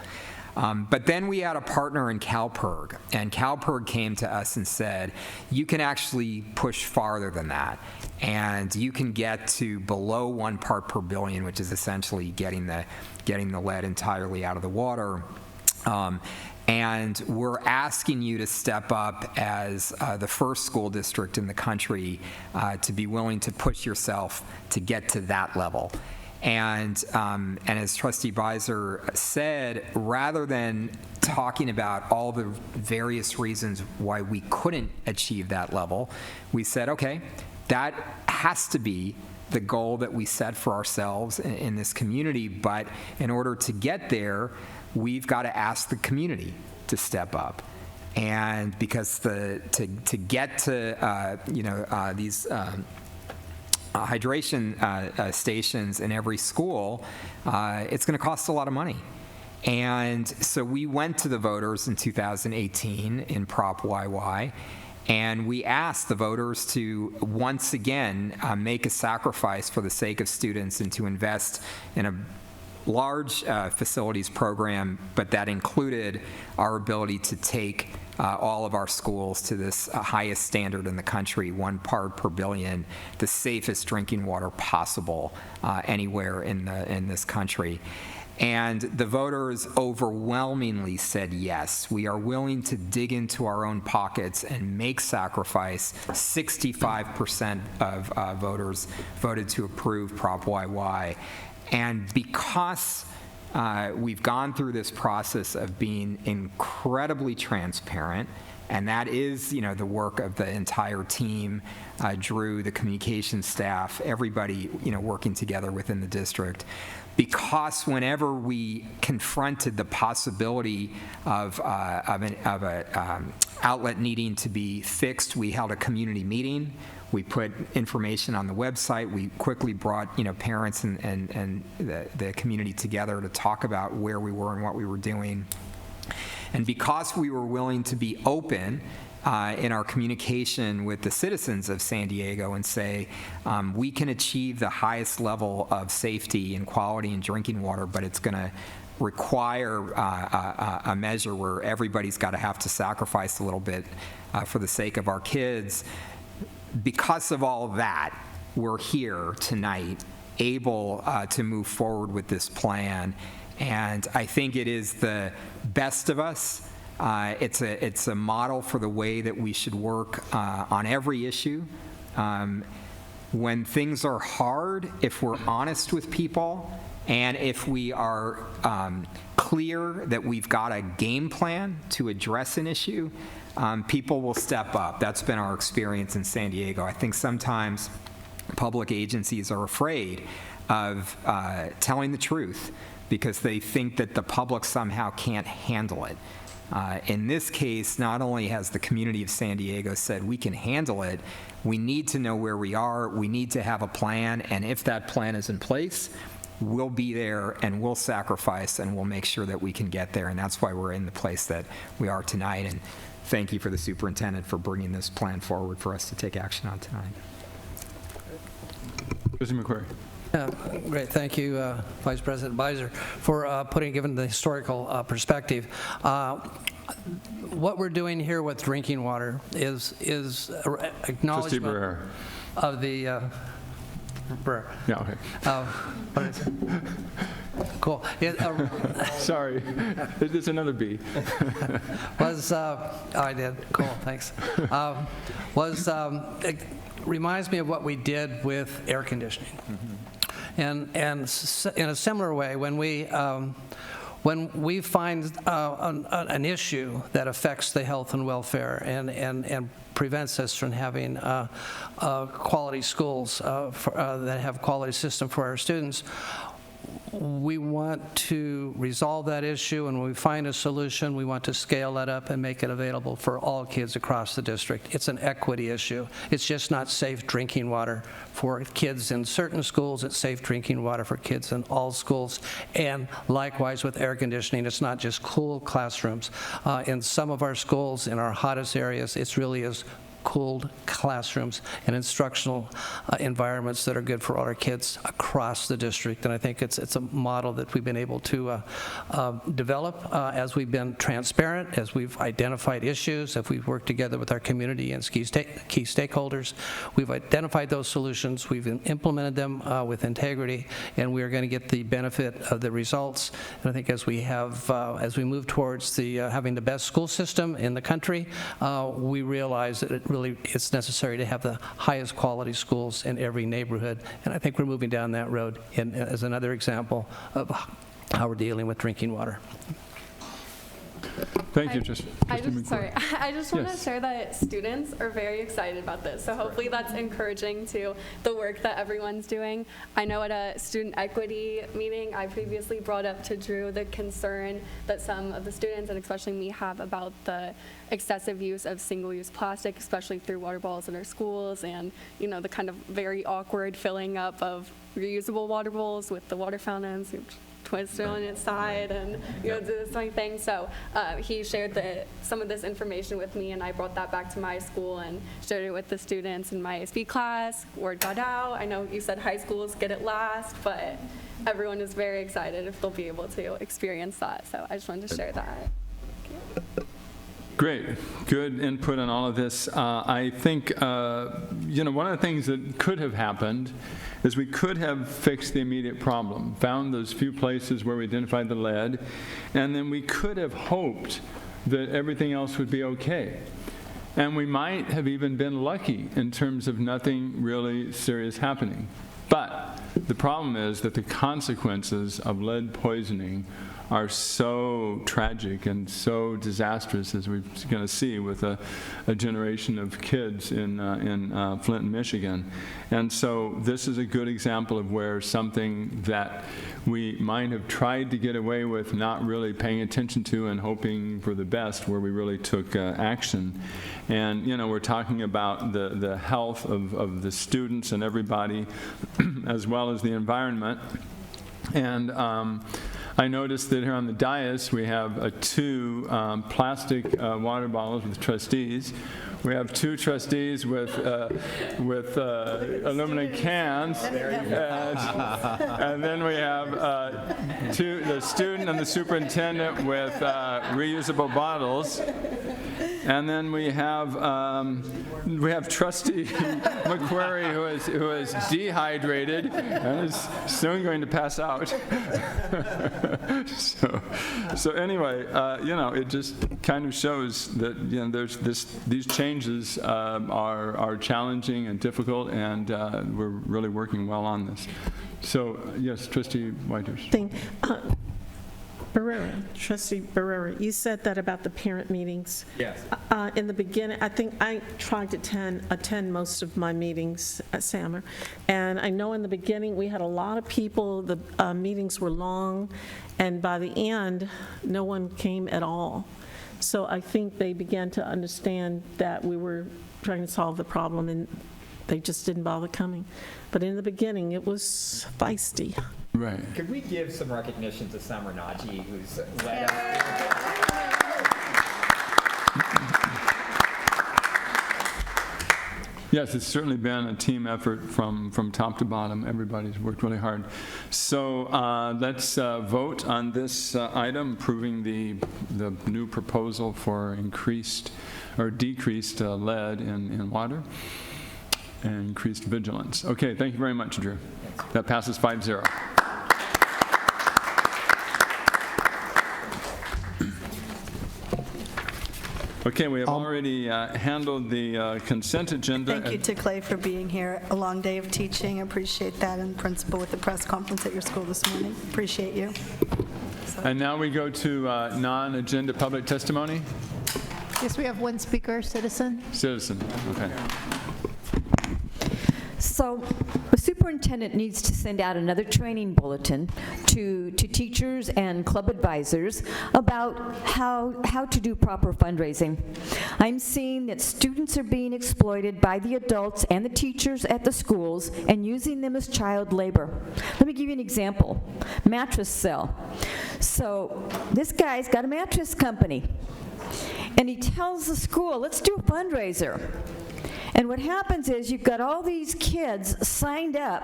But then we had a partner in CalPERG, and CalPERG came to us and said, you can actually push farther than that, and you can get to below 1 part per billion, which is essentially getting the lead entirely out of the water. And we're asking you to step up as the first school district in the country to be willing to push yourself to get to that level. And as Trustee Beiser said, rather than talking about all the various reasons why we couldn't achieve that level, we said, okay, that has to be the goal that we set for ourselves in this community, but in order to get there, we've got to ask the community to step up. And because to get to these hydration stations in every school, it's going to cost a lot of money. And so we went to the voters in 2018 in Prop YY, and we asked the voters to once again make a sacrifice for the sake of students and to invest in a large facilities program, but that included our ability to take all of our schools to this highest standard in the country, 1 part per billion, the safest drinking water possible anywhere in this country. And the voters overwhelmingly said yes. We are willing to dig into our own pockets and make sacrifice. 65% of voters voted to approve Prop YY. And because we've gone through this process of being incredibly transparent, and that is, the work of the entire team, Drew, the communications staff, everybody, working together within the district. Because whenever we confronted the possibility of an outlet needing to be fixed, we held a community meeting. We put information on the website. We quickly brought, parents and the community together to talk about where we were and what we were doing. And because we were willing to be open in our communication with the citizens of San Diego and say, we can achieve the highest level of safety and quality in drinking water, but it's going to require a measure where everybody's got to have to sacrifice a little bit for the sake of our kids. Because of all of that, we're here tonight able to move forward with this plan. And I think it is the best of us. It's a model for the way that we should work on every issue. When things are hard, if we're honest with people, and if we are clear that we've got a game plan to address an issue, people will step up. That's been our experience in San Diego. I think sometimes public agencies are afraid of telling the truth because they think that the public somehow can't handle it. In this case, not only has the community of San Diego said we can handle it, we need to know where we are, we need to have a plan, and if that plan is in place, we'll be there and we'll sacrifice and we'll make sure that we can get there, and that's why we're in the place that we are tonight. And thank you for the superintendent for bringing this plan forward for us to take action on tonight. Mr. McQuarrie. Great, thank you, Vice President Beiser, for given the historical perspective. What we're doing here with drinking water is acknowledgement of the. Yeah. Okay. What is it? Cool. Sorry, it's another B. I did. Cool. Thanks. It reminds me of what we did with air conditioning. Mm-hmm. And in a similar way, when we find an issue that affects the health and welfare and prevents us from having quality schools that have quality system for our students, we want to resolve that issue, and when we find a solution, we want to scale that up and make it available for all kids across the district. It's an equity issue. It's just not safe drinking water for kids in certain schools. It's safe drinking water for kids in all schools. And likewise with air conditioning, it's not just cool classrooms. In some of our schools, in our hottest areas, it really is cooled classrooms and instructional environments that are good for all our kids across the district. And I think it's a model that we've been able to develop as we've been transparent, as we've identified issues, as we've worked together with our community and key stakeholders. We've identified those solutions, we've implemented them with integrity, and we are going to get the benefit of the results. And I think as we as we move towards having the best school system in the country, we realize that it's necessary to have the highest quality schools in every neighborhood, and I think we're moving down that road as another example of how we're dealing with drinking water. Thank you. I just want to share that students are very excited about this. So hopefully that's encouraging to the work that everyone's doing. I know at a student equity meeting, I previously brought up to Drew the concern that some of the students, and especially me, have about the excessive use of single-use plastic, especially through water bottles in our schools, and the kind of very awkward filling up of reusable water bowls with the water fountains, twist it on its side and do this kind of thing. So he shared some of this information with me, and I brought that back to my school and shared it with the students in my SP class. Word got out. I know you said high schools get it last, but everyone is very excited if they'll be able to experience that. So I just wanted to share that. Great. Good input on all of this. I think, one of the things that could have happened is we could have fixed the immediate problem, found those few places where we identified the lead, and then we could have hoped that everything else would be okay. And we might have even been lucky in terms of nothing really serious happening. But The problem is that the consequences of lead poisoning are so tragic and so disastrous, as we're going to see with a generation of kids in Flint, Michigan. And so this is a good example of where something that we might have tried to get away with not really paying attention to and hoping for the best, where we really took action. And, you know, we're talking about the health of the students and everybody, as well as the environment. And I noticed that here on the dais we have 2 plastic water bottles with trustees. We have 2 trustees with aluminum cans, and then we have the student and the superintendent with reusable bottles. And then we have Trustee McQuarrie, who is dehydrated and is soon going to pass out. So anyway, you know, it just kind of shows that, you know, there's these changes are challenging and difficult, and we're really working well on this. So yes, Trustee Whitehurst. Trustee Barrera, you said that about the parent meetings. Yes. In the beginning, I think I tried to attend most of my meetings at Sammer, and I know in the beginning we had a lot of people, the meetings were long, and by the end, no one came at all. So I think they began to understand that we were trying to solve the problem, and they just didn't bother coming. But in the beginning, it was feisty. Right. Could we give some recognition to Summer Naji, who's led us? Yes, it's certainly been a team effort from top to bottom. Everybody's worked really hard. So let's vote on this item, approving the new proposal for increased or decreased lead in water and increased vigilance. Okay, thank you very much, Drew. That passes 5-0. Okay, we have already handled the consent agenda. Thank you to Clay for being here. A long day of teaching. Appreciate that. And principal with the press conference at your school this morning. Appreciate you. And now we go to non-agenda public testimony. Yes, we have 1 speaker, citizen. Citizen, okay. So the superintendent needs to send out another training bulletin to teachers and club advisors about how to do proper fundraising. I'm seeing that students are being exploited by the adults and the teachers at the schools and using them as child labor. Let me give you an example. Mattress sale. So this guy's got a mattress company, and he tells the school, let's do a fundraiser. And what happens is you've got all these kids signed up,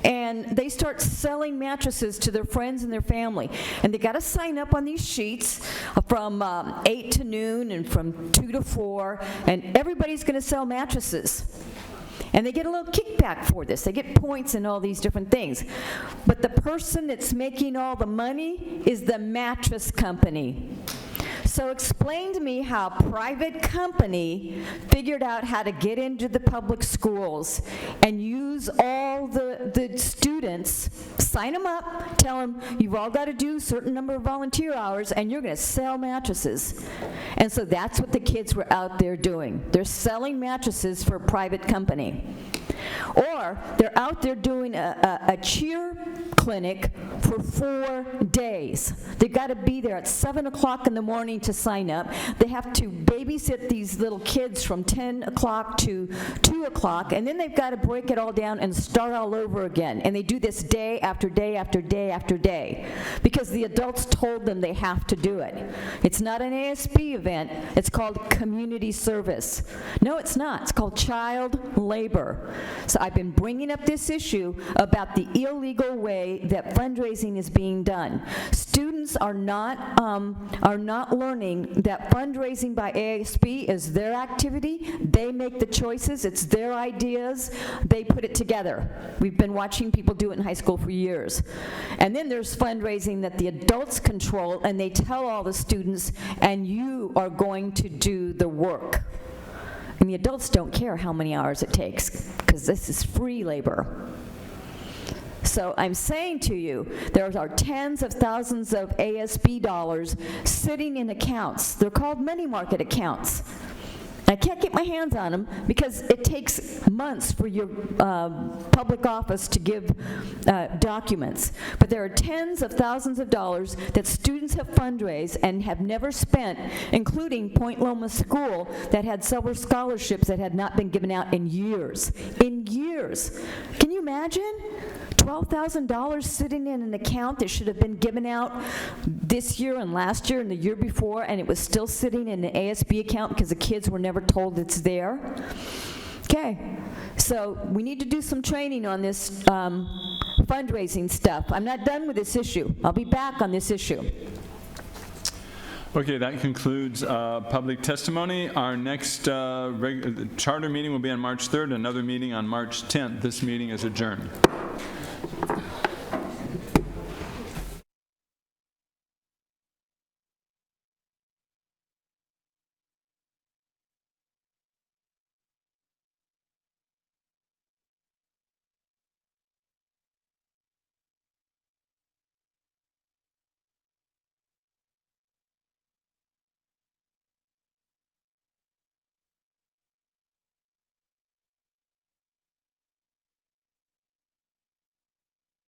and they start selling mattresses to their friends and their family. And they got to sign up on these sheets from 8 to noon and from 2 to 4, and everybody's going to sell mattresses. And they get a little kickback for this. They get points and all these different things. But the person that's making all the money is the mattress company. So explain to me how a private company figured out how to get into the public schools and use all the students, sign them up, tell them you've all got to do a certain number of volunteer hours and you're going to sell mattresses. And so that's what the kids were out there doing. They're selling mattresses for a private company. Or they're out there doing a cheer clinic for 4 days. They've got to be there at 7 o'clock in the morning to sign up. They have to babysit these little kids from 10 o'clock to 2 o'clock, and then they've got to break it all down and start all over again. And they do this day after day after day after day because the adults told them they have to do it. It's not an ASB event. It's called community service. No, it's not. It's called child labor. So I've been bringing up this issue about the illegal way that fundraising is being done. Students are not learning that fundraising by ASB is their activity. They make the choices. It's their ideas. They put it together. We've been watching people do it in high school for years. And then there's fundraising that the adults control, and they tell all the students, and you are going to do the work. And the adults don't care how many hours it takes, because this is free labor. So I'm saying to you, there are tens of thousands of ASB dollars sitting in accounts. They're called money market accounts. I can't get my hands on them because it takes months for your public office to give documents. But there are tens of thousands of dollars that students have fundraised and have never spent, including Point Loma School that had several scholarships that had not been given out in years. In years. Can you imagine? $12,000 sitting in an account that should have been given out this year and last year and the year before, and it was still sitting in an ASB account because the kids were never told it's there. Okay, so we need to do some training on this fundraising stuff. I'm not done with this issue. I'll be back on this issue. Okay, that concludes public testimony. Our next charter meeting will be on March 3rd, another meeting on March 10th. This meeting is adjourned.